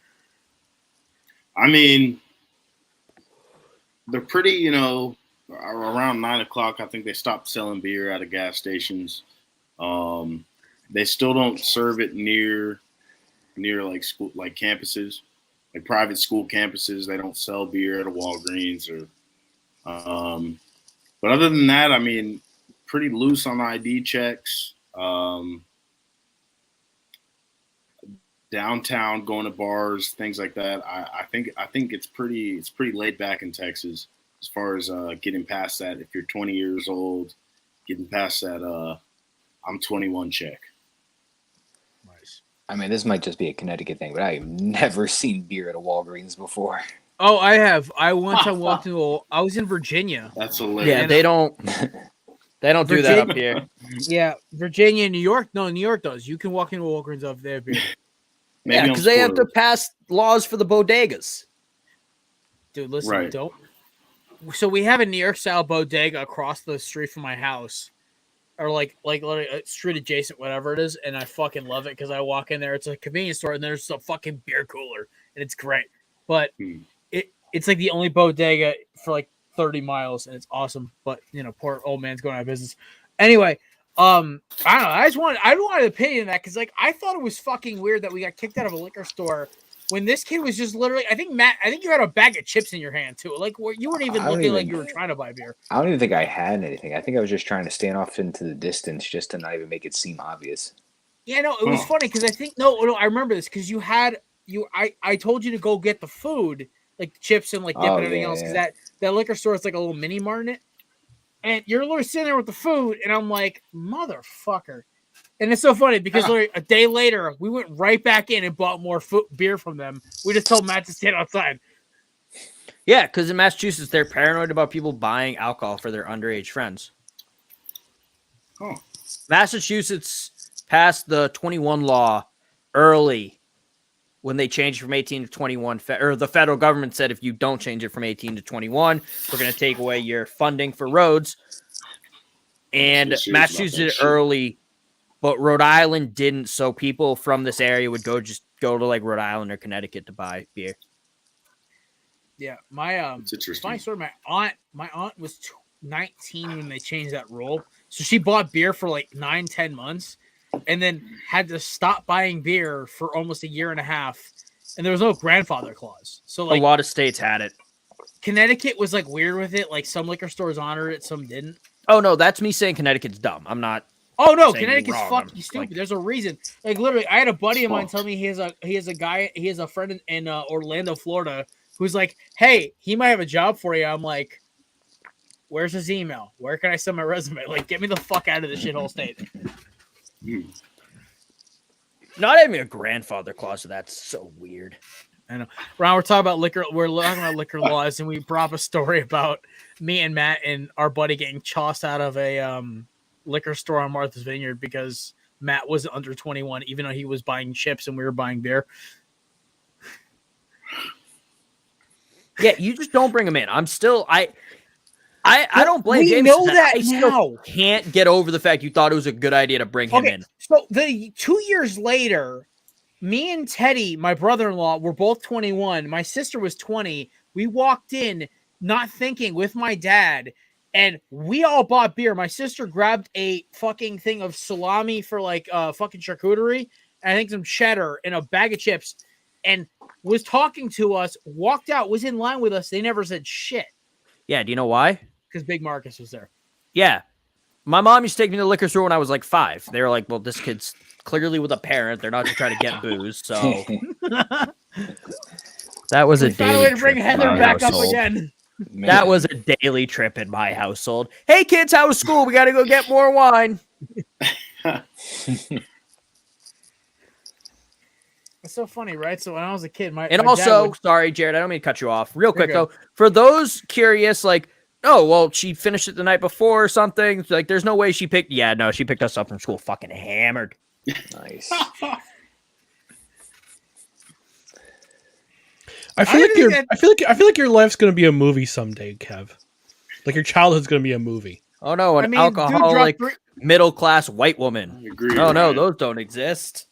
I mean, they're pretty, around 9 o'clock. I think they stopped selling beer at gas stations. They still don't serve it near school, campuses, private school campuses. They don't sell beer at a Walgreens but other than that, I mean, pretty loose on ID checks. Downtown, going to bars, things like that. I think it's pretty laid back in Texas as far as getting past that. If you're 20 years old, getting past that, I'm 21 check. Nice. I mean, this might just be a Connecticut thing, but I've never seen beer at a Walgreens before. Oh, I have. I walked into I was in Virginia. That's hilarious. Yeah, they don't do that up here. Yeah, Virginia and New York. No, New York does. You can walk into Walgreens up there. Beer. Yeah, because they have to pass laws for the bodegas. Dude, listen, Right. don't. So we have a New York style bodega across the street from my house, or like a street adjacent, whatever it is, and I fucking love it because I walk in there. It's a convenience store, and there's a fucking beer cooler, and it's great. But it's like the only bodega for 30 miles, and it's awesome. But poor old man's going out of business. Anyway, I don't know. I wanted an opinion on that because I thought it was fucking weird that we got kicked out of a liquor store when this kid was just literally. I think you had a bag of chips in your hand too. You weren't even looking like you were trying to buy beer. I don't even think I had anything. I think I was just trying to stand off into the distance just to not even make it seem obvious. Yeah, no, it was funny because I think no, I remember this because I told you to go get the food, like the chips and dip and everything else, because that liquor store is like a little mini mart in it. And you're literally sitting there with the food, and I'm like, motherfucker. And it's so funny because literally a day later, we went right back in and bought more beer from them. We just told Matt to stand outside. Yeah, because in Massachusetts, they're paranoid about people buying alcohol for their underage friends. Oh. Massachusetts passed the 21 law early when they changed from 18 to 21. Or the federal government said if you don't change it from 18 to 21, we're going to take away your funding for roads. And Massachusetts did it early, but Rhode Island didn't. So people from this area would go to like Rhode Island or Connecticut to buy beer. Yeah, my It's interesting. funny story. My aunt was 19 when they changed that rule, so she bought beer for like 9-10 months, and then had to stop buying beer for almost a year and a half. And there was no grandfather clause, so like a lot of states had it. Connecticut was like weird with it. Like some liquor stores honored it, some didn't. Oh no, that's me saying Connecticut's dumb. I'm not. Oh no, saying Connecticut's you're wrong. fucking stupid. Like- There's a reason. Like literally, I had a buddy of mine tell me he has a friend in Orlando, Florida, who's like, "Hey, he might have a job for you." I'm like, "Where's his email? Where can I send my resume? Like, get me the fuck out of this shithole state." Not having a grandfather clause, that's so weird. I know. Ron, we're talking about liquor. We're talking about liquor laws, and we brought up a story about me and Matt and our buddy getting tossed out of a liquor store on Martha's Vineyard because Matt was under 21, even though he was buying chips and we were buying beer. Yeah, you just don't bring him in. I'm still I don't blame We James. know for that I still now. can't get over the fact you thought it was a good idea to bring him in. So the 2 years later, me and Teddy, my brother-in-law, were both 21. My sister was 20. We walked in not thinking with my dad, and we all bought beer. My sister grabbed a fucking thing of salami for like fucking charcuterie, and I think some cheddar and a bag of chips, and was talking to us, walked out, was in line with us. They never said shit Yeah, do you know why? because Big Marcus was there. Yeah. My mom used to take me to the liquor store when I was like 5. They were like, well, this kid's clearly with a parent. They're not just trying to get booze. So that was a We found a way daily to bring trip in Heather my back up household. again. That was a daily trip in my household. Hey, kids, how was school? We got to go get more wine. It's so funny, right? So when I was a kid, my And my dad also, would- sorry, Jared, I don't mean to cut you off. Real quick, good. though, for those curious, like, oh, well, she finished it the night before or something. Like, there's no way she picked. Yeah, no, she picked us up from school fucking hammered. Nice. I feel like think your that- I feel like your life's gonna be a movie someday, Kev. Like your childhood's gonna be a movie. Oh, no, an I mean, dude dropped alcoholic three- middle class white woman. I agree. Oh, no, Ryan. those don't exist.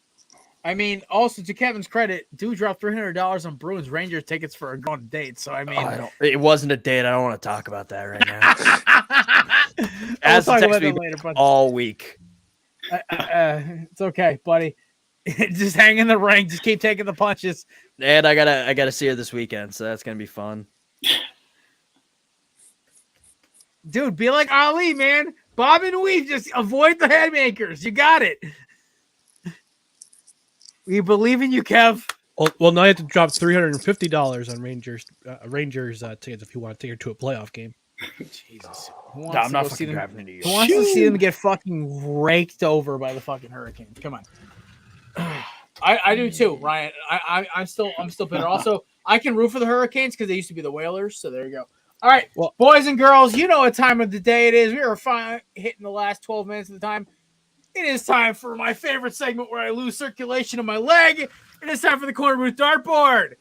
I mean, also to Kevin's credit, dude dropped $300 on Bruins Rangers tickets for a gone date. So I mean, It wasn't a date. I don't want to talk about that right now. we'll As talk text about me that later. But all week. it's okay, buddy. Just hang in the ring. Just keep taking the punches. And I gotta see her this weekend, so that's gonna be fun. Dude, be like Ali, man. Bob and weave. Just avoid the headmakers. You got it. We believe in you, Kev. Well, now you have to drop $350 on Rangers tickets if you want to take her to a playoff game. Jesus. No, I'm not fucking driving to New Who York. wants to see them get fucking raked over by the fucking Hurricanes? Come on. I do too, Ryan. I'm still bitter. Also, I can root for the Hurricanes because they used to be the Whalers. So there you go. All right, Well- boys and girls, you know what time of the day it is. We are hitting the last 12 minutes of the time. It is time for my favorite segment where I lose circulation of my leg. It is time for the Korner Booth dartboard.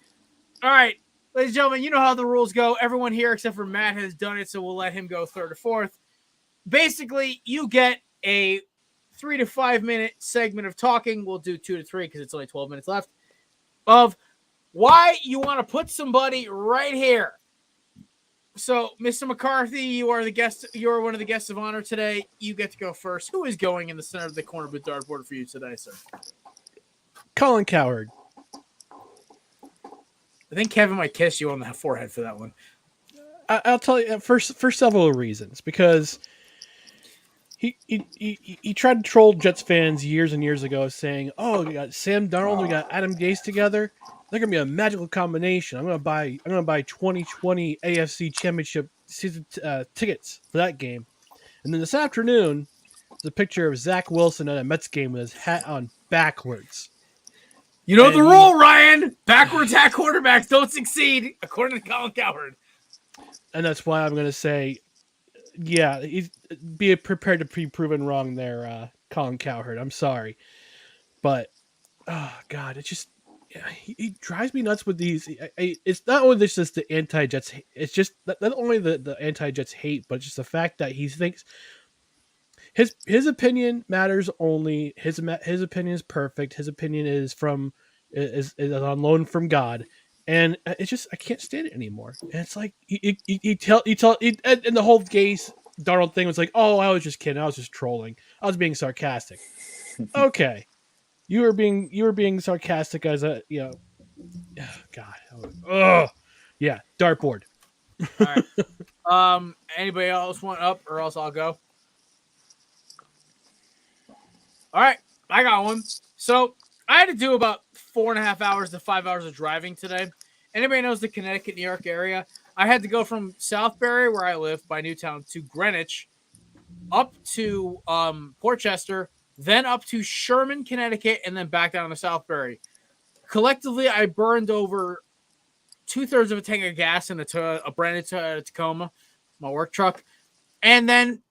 All right, ladies and gentlemen, you know how the rules go. Everyone here except for Matt has done it, so we'll let him go third or fourth. Basically, you get a 3 to 5 minute segment of talking. We'll do 2 to 3 because it's only 12 minutes left. Of why you want to put somebody right here. So, Mr. McCarthy, you are the guest. You are one of the guests of honor today. You get to go first. Who is going in the center of the Korner Booth dartboard for you today, sir? Colin Cowherd. I think Kevin might kiss you on the forehead for that one. I'll tell you for several reasons because he tried to troll Jets fans years and years ago, saying, "Oh, we got Sam Darnold, we got Adam Gase together. They're gonna be a magical combination. I'm gonna buy 2020 AFC Championship season tickets for that game." And then this afternoon, there's a picture of Zach Wilson at a Mets game with his hat on backwards. You know the And- rule, Ryan. Backwards hat quarterbacks don't succeed, according to Colin Cowherd. And that's why I'm going to say yeah, he's be prepared to be proven wrong there, Colin Cowherd. I'm sorry, but oh god, it just he drives me nuts with these. It's not only just the anti-Jets. It's just not only the anti-Jets hate, but just the fact that he thinks his opinion matters only. His opinion is perfect. His opinion is is on loan from God, and it's just I can't stand it anymore. And it's like and the whole Gase Darnold thing was like, oh, I was just kidding. I was just trolling. I was being sarcastic. Okay, you were being sarcastic as a God. Oh yeah, dartboard. All right. Anybody else want up, or else I'll go. All right, I got one. So I had to do about 4.5 hours to 5 hours of driving today. Anybody knows the Connecticut, New York area? I had to go from Southbury, where I live by Newtown, to Greenwich, up to Portchester, then up to Sherman, Connecticut, and then back down to Southbury. Collectively, I burned over 2/3 of a tank of gas in a brand new Tacoma, my work truck, and then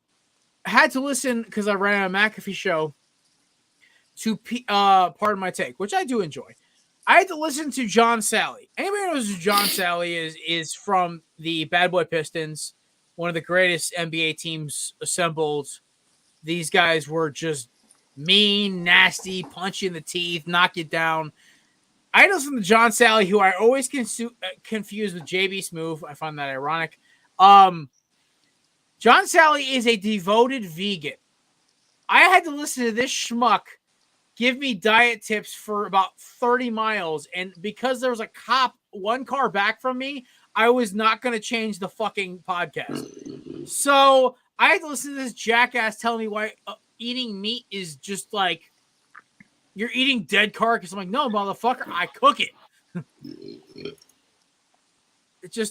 had to listen because I ran a McAfee show to Pardon My Take, which I do enjoy. I had to listen to John Sally. Anybody knows who John Sally is from the Bad Boy Pistons, one of the greatest NBA teams assembled. These guys were just mean, nasty, punch you in the teeth, knock you down. I listen to John Sally, who I always confuse with JB Smoove. I find that ironic. John Sally is a devoted vegan. I had to listen to this schmuck give me diet tips for about 30 miles. And because there was a cop 1 car back from me, I was not going to change the fucking podcast. So I had to listen to this jackass tell me why eating meat is just like you're eating dead carcass. I'm like, no, motherfucker, I cook it.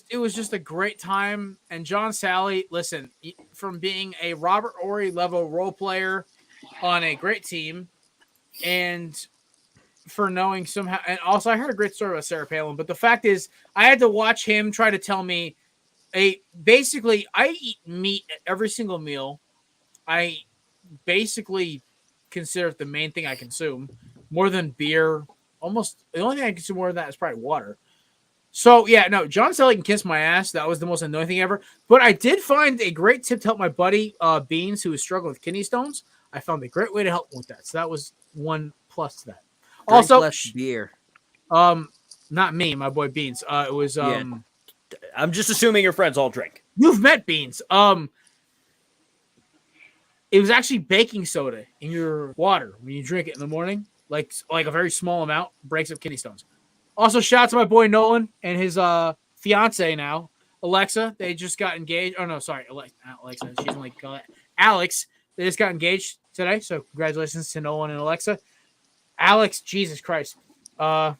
It was just a great time. And John Sally, listen, from being a Robert Ory level role player on a great team, and for knowing somehow, and also I heard a great story about Sarah Palin, but the fact is I had to watch him try to tell me basically I eat meat at every single meal. I basically consider it the main thing I consume, more than beer. Almost the only thing I consume more than that is probably water. So yeah, no, John Sally can kiss my ass. That was the most annoying thing ever. But I did find a great tip to help my buddy Beans, who is struggling with kidney stones. I found a great way to help him with that. So that was 1 plus to that. Drink Also, less beer. not me, my boy Beans. It was I'm just assuming your friends all drink. You've met Beans. It was actually baking soda in your water when you drink it in the morning, like a very small amount, breaks up kidney stones. Also, shout out to my boy Nolan and his fiance now, Alexa. They just got engaged. Oh no, sorry, Alexa. She's only called Alex. They just got engaged today, so congratulations to Nolan and Alexa. Alex, Jesus Christ, the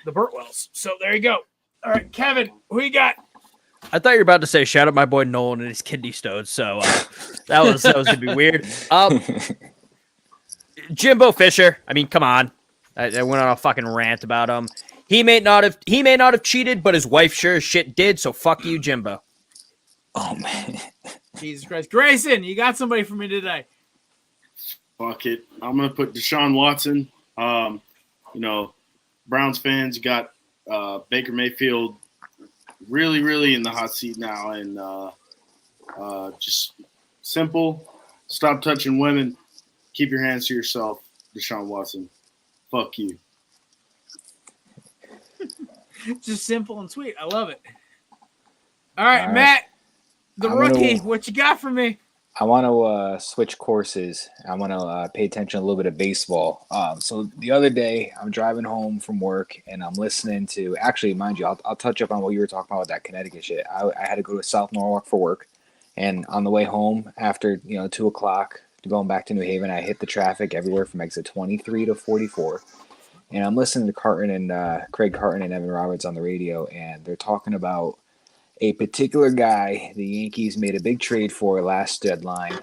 Burtwells. So there you go. All right, Kevin, who you got? I thought you were about to say shout out my boy Nolan and his kidney stones. So that was gonna be weird. Jimbo Fisher. I mean, come on. I went on a fucking rant about him. He may not have cheated, but his wife sure as shit did. So fuck you, Jimbo. Oh man, Jesus Christ, Grayson, you got somebody for me today. Fuck it. I'm gonna put Deshaun Watson. Browns fans got Baker Mayfield really, really in the hot seat now, and just simple. Stop touching women. Keep your hands to yourself, Deshaun Watson. Fuck you. Just simple and sweet. I love it. All right, Matt, the rookie. What you got for me? I want to switch courses. I want to pay attention a little bit of baseball. So the other day, I'm driving home from work, and I'm listening to. Actually, mind you, I'll touch up on what you were talking about with that Connecticut shit. I had to go to South Norwalk for work, and on the way home after 2 o'clock, going back to New Haven, I hit the traffic everywhere from exit 23 to 44. And I'm listening to Craig Carton and Evan Roberts on the radio, and they're talking about a particular guy the Yankees made a big trade for last deadline.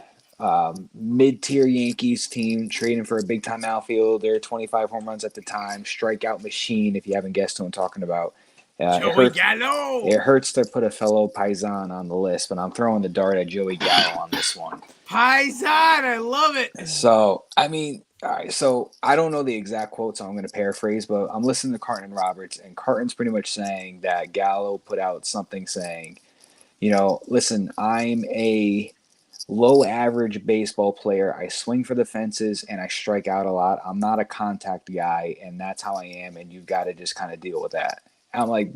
Mid-tier Yankees team trading for a big-time outfielder, 25 home runs at the time, strikeout machine, if you haven't guessed who I'm talking about. Joey Gallo. It hurts to put a fellow Paisan on the list, but I'm throwing the dart at Joey Gallo on this one. Paisan, I love it. So, I mean, all right. So I don't know the exact quote, so I'm going to paraphrase, but I'm listening to Carton and Roberts, and Carton's pretty much saying that Gallo put out something saying, listen, I'm a low average baseball player. I swing for the fences and I strike out a lot. I'm not a contact guy, and that's how I am, and you've got to just kind of deal with that. I'm like,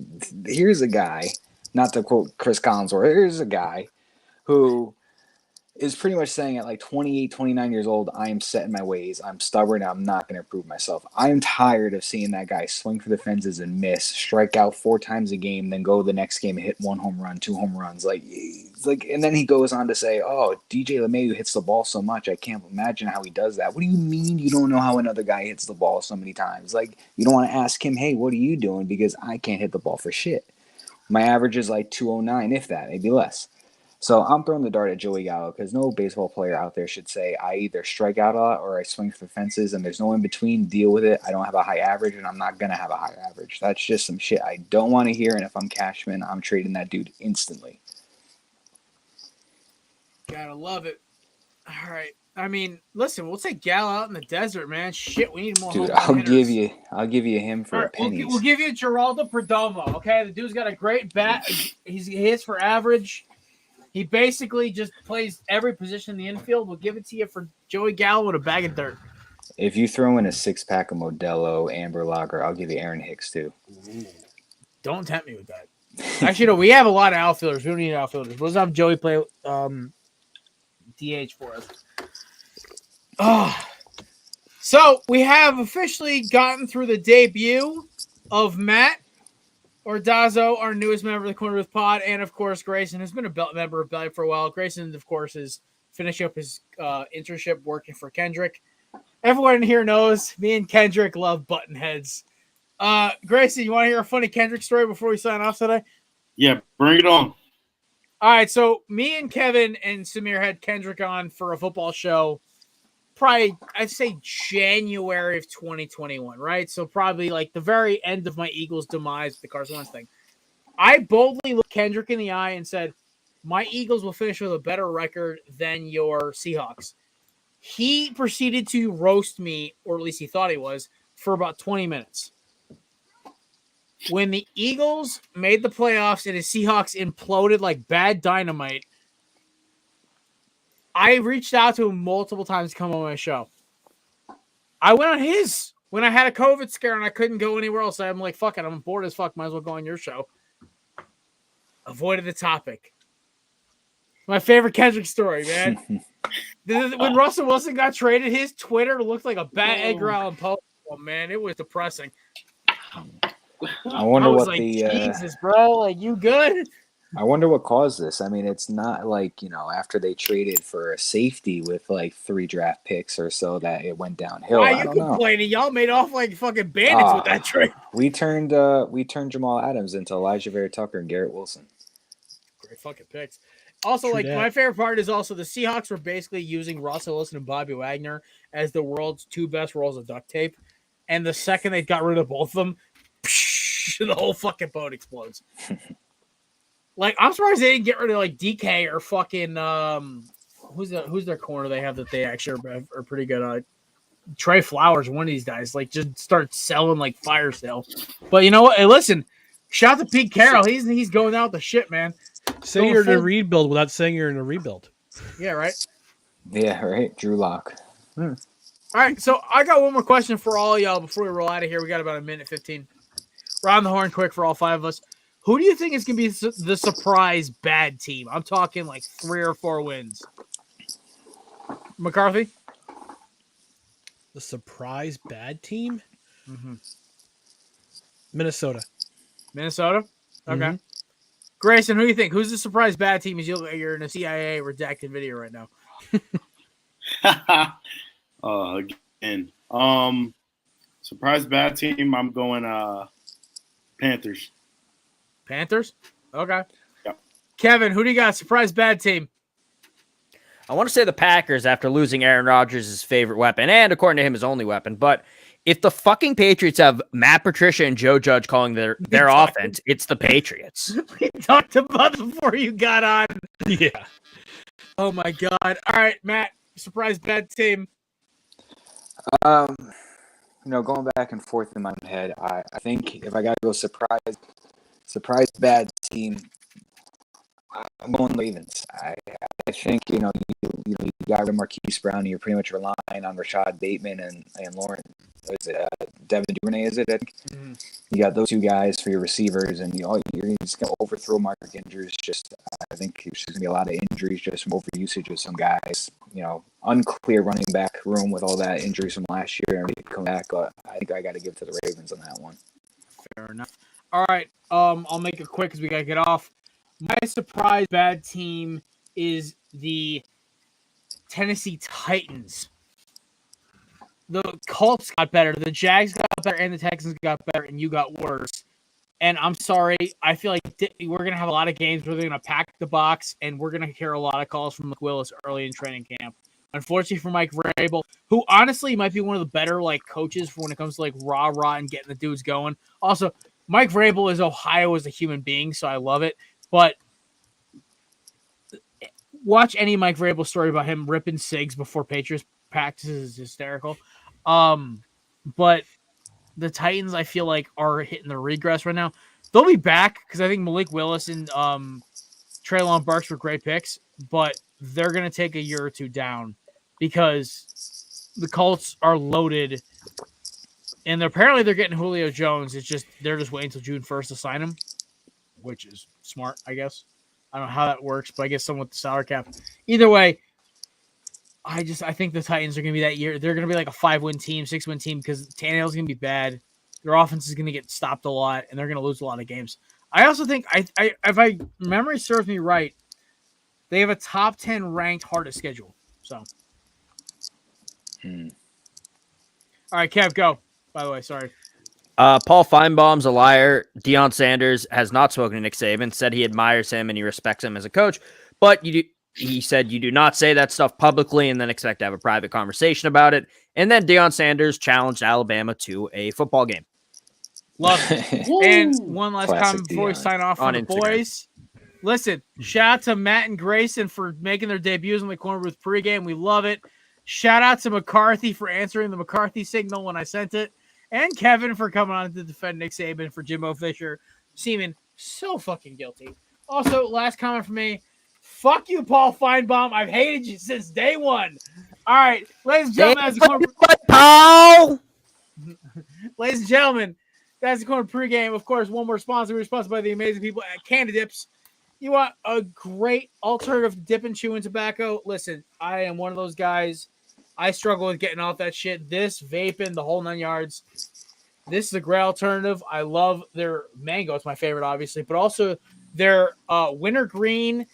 here's a guy, not to quote Chris Collinsworth, here's a guy who is pretty much saying at like 28, 29 years old, I am set in my ways. I'm stubborn. I'm not going to prove myself. I'm tired of seeing that guy swing for the fences and miss, strike out 4 times a game, then go the next game and hit 1 home run, 2 home runs. And then he goes on to say, oh, DJ LeMahieu hits the ball so much. I can't imagine how he does that. What do you mean you don't know how another guy hits the ball so many times? Like, you don't want to ask him, hey, what are you doing? Because I can't hit the ball for shit. My average is like 209, if that, maybe less. So I'm throwing the dart at Joey Gallo because no baseball player out there should say I either strike out a lot or I swing for the fences, and there's no in between. Deal with it. I don't have a high average, and I'm not going to have a high average. That's just some shit I don't want to hear, and if I'm Cashman, I'm trading that dude instantly. Gotta love it. All right. I mean, listen, we'll take Gallo out in the desert, man. Shit, we need more. Dude, I'll give you him for a penny. We'll give you Geraldo Perdomo. Okay, the dude's got a great bat. He hits for average. He basically just plays every position in the infield. We'll give it to you for Joey Gallo with a bag of dirt. If you throw in a 6-pack of Modelo, Amber Lager, I'll give you Aaron Hicks too. Don't tempt me with that. Actually, no, we have a lot of outfielders. We don't need outfielders. We'll just have Joey play DH for us. So we have officially gotten through the debut of Matt Ordazzo, our newest member of the Korner Booth Pod, and of course Grayson has been a member of Belly for a while. Grayson, of course, is finishing up his internship working for Kendrick. Everyone in here knows me and Kendrick love button heads. Grayson, you want to hear a funny Kendrick story before we sign off today? Yeah, bring it on. All right, so me and Kevin and Samir had Kendrick on for a football show. Probably, I'd say January of 2021, right? So probably like the very end of my Eagles' demise with the Carson Wentz thing. I boldly looked Kendrick in the eye and said, my Eagles will finish with a better record than your Seahawks. He proceeded to roast me, or at least he thought he was, for about 20 minutes. When the Eagles made the playoffs and the Seahawks imploded like bad dynamite, I reached out to him multiple times to come on my show. I went on his when I had a COVID scare and I couldn't go anywhere else. I'm like, fuck it, I'm bored as fuck. Might as well go on your show. Avoided the topic. My favorite Kendrick story, man. When Russell Wilson got traded, his Twitter looked like a bad Edgar Allan Poe. Oh, man, it was depressing. I wonder what like, the Jesus, bro, like you good? I wonder what caused this. I mean, it's not like, after they traded for a safety with like 3 draft picks or so that it went downhill. Why I you don't know. complaining? Y'all made off like fucking bandits with that trade. We turned Jamal Adams into Elijah Vera Tucker and Garrett Wilson. Great fucking picks. Also, True like that. my favorite part is also the Seahawks were basically using Russell Wilson and Bobby Wagner as the world's 2 best rolls of duct tape. And the second they got rid of both of them, the whole fucking boat explodes. Like, I'm surprised they didn't get rid of like DK or fucking who's their corner they have that they actually are pretty good. Trey Flowers, one of these guys, like just start selling like fire sale. But you know what? Hey, listen, shout out to Pete Carroll. He's going out with the shit, man. Say you're in a rebuild without saying you're in a rebuild. Yeah, right. Yeah, right. Drew Lock. All right, so I got one more question for all y'all before we roll out of here. We got about a minute 15. Round the horn quick for all 5 of us. Who do you think is going to be the surprise bad team? I'm talking like 3 or 4 wins. McCarthy? The surprise bad team? Mm-hmm. Minnesota. Minnesota? Okay. Mm-hmm. Grayson, who do you think? Who's the surprise bad team? You're in a CIA redacted video right now. Again. Surprise bad team, I'm going Panthers. Panthers? Okay. Yep. Kevin, who do you got? Surprise bad team. I want to say the Packers after losing Aaron Rodgers' favorite weapon, and according to him, his only weapon. But If the fucking Patriots have Matt Patricia and Joe Judge calling their offense, it's the Patriots. We talked about it before you got on. Yeah. Oh my god! All right, Matt. Surprise bad team. Going back and forth in my head, I think if I got to go surprise bad team, I'm going Ravens. I think you got rid of Marquise Brown, and you're pretty much relying on Rashad Bateman and Lauren. Is it Devin Duvernay? Is it? I think you got those two guys for your receivers, and you're just gonna overthrow Mark Andrews. I think there's gonna be a lot of injuries just from overusage of some guys. Unclear running back room with all that injuries from last year and ready to come back. But I think I got to give it to the Ravens on that one. Fair enough. All right. I'll make it quick because we gotta get off. My surprise bad team is the Tennessee Titans. The Colts got better, the Jags got better, and the Texans got better, and you got worse. And I'm sorry, I feel like we're going to have a lot of games where they're going to pack the box, and we're going to hear a lot of calls from McWillis early in training camp. Unfortunately for Mike Vrabel, who honestly might be one of the better coaches for when it comes to rah-rah and getting the dudes going. Also, Mike Vrabel is Ohio as a human being, so I love it. But watch any Mike Vrabel story about him ripping cigs before Patriots practices is hysterical. But the Titans, I feel like, are hitting the regress right now. They'll be back because I think Malik Willis and Treylon Burks were great picks, but they're going to take a year or two down because the Colts are loaded, and apparently they're getting Julio Jones. It's just they're just waiting until June 1st to sign him, which is smart, I guess. I don't know how that works, but I guess someone with the salary cap. Either way, I think the Titans are going to be that year. They're going to be like a 5-win team, 6-win team because Tannehill's going to be bad. Their offense is going to get stopped a lot, and they're going to lose a lot of games. I also think, if my memory serves me right, they have a top 10 ranked hardest schedule. So, All right, Kev, go. By the way, sorry. Paul Feinbaum's a liar. Deion Sanders has not spoken to Nick Saban, said he admires him and he respects him as a coach, but he said you do not say that stuff publicly and then expect to have a private conversation about it. And then Deion Sanders challenged Alabama to a football game. Love it. And one last comment before we sign off on the Instagram. boys. Listen, shout out to Matt and Grayson for making their debuts on the Korner Booth Pregame. We love it. Shout out to McCarthy for answering the McCarthy signal when I sent it. And Kevin for coming on to defend Nick Saban for Jimbo Fisher, seeming so fucking guilty. Also, last comment from me. Fuck you, Paul Feinbaum. I've hated you since day one. All right, ladies and gentlemen, that's the Korner. Paul! Ladies and gentlemen, that's the Korner Pregame. Of course, one more sponsor. We're sponsored by the amazing people at Candy Dips. You want a great alternative to dip and chewing tobacco? Listen, I am one of those guys. I struggle with getting off that shit. This, vaping, the whole 9 yards. This is a great alternative. I love their mango. It's my favorite, obviously. But also their wintergreen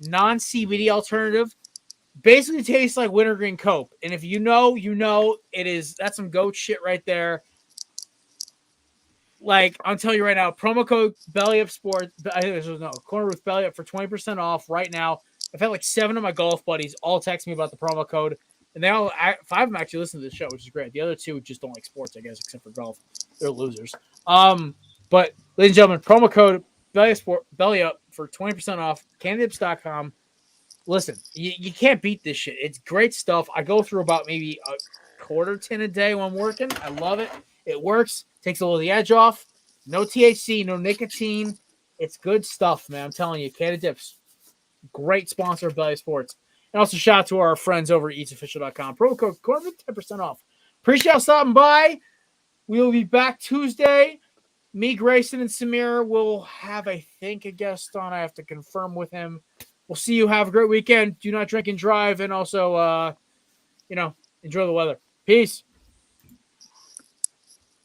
non-CBD alternative. Basically tastes like wintergreen Coke. And if you know, it is. That's some goat shit right there. Like, I'm telling you right now, promo code BellyUpSports. I think this was Korner Booth BellyUp for 20% off right now. I've had like 7 of my golf buddies all text me about the promo code. And they all 5 of them actually listen to the show, which is great. The other 2 just don't like sports, I guess, except for golf. They're losers. But ladies and gentlemen, promo code BellyUp for 20% off. Candidips.com. Listen, you can't beat this shit. It's great stuff. I go through about maybe a quarter tin a day when I'm working. I love it. It works. Takes a little of the edge off. No THC, no nicotine. It's good stuff, man. I'm telling you, Candy Dips. Great sponsor of Belly Sports. And also shout out to our friends over at eatsofficial.com. Promo code Korner, 10% off. Appreciate y'all stopping by. We will be back Tuesday. Me, Grayson, and Samir will have, I think, a guest on. I have to confirm with him. We'll see you. Have a great weekend. Do not drink and drive. And also, enjoy the weather. Peace.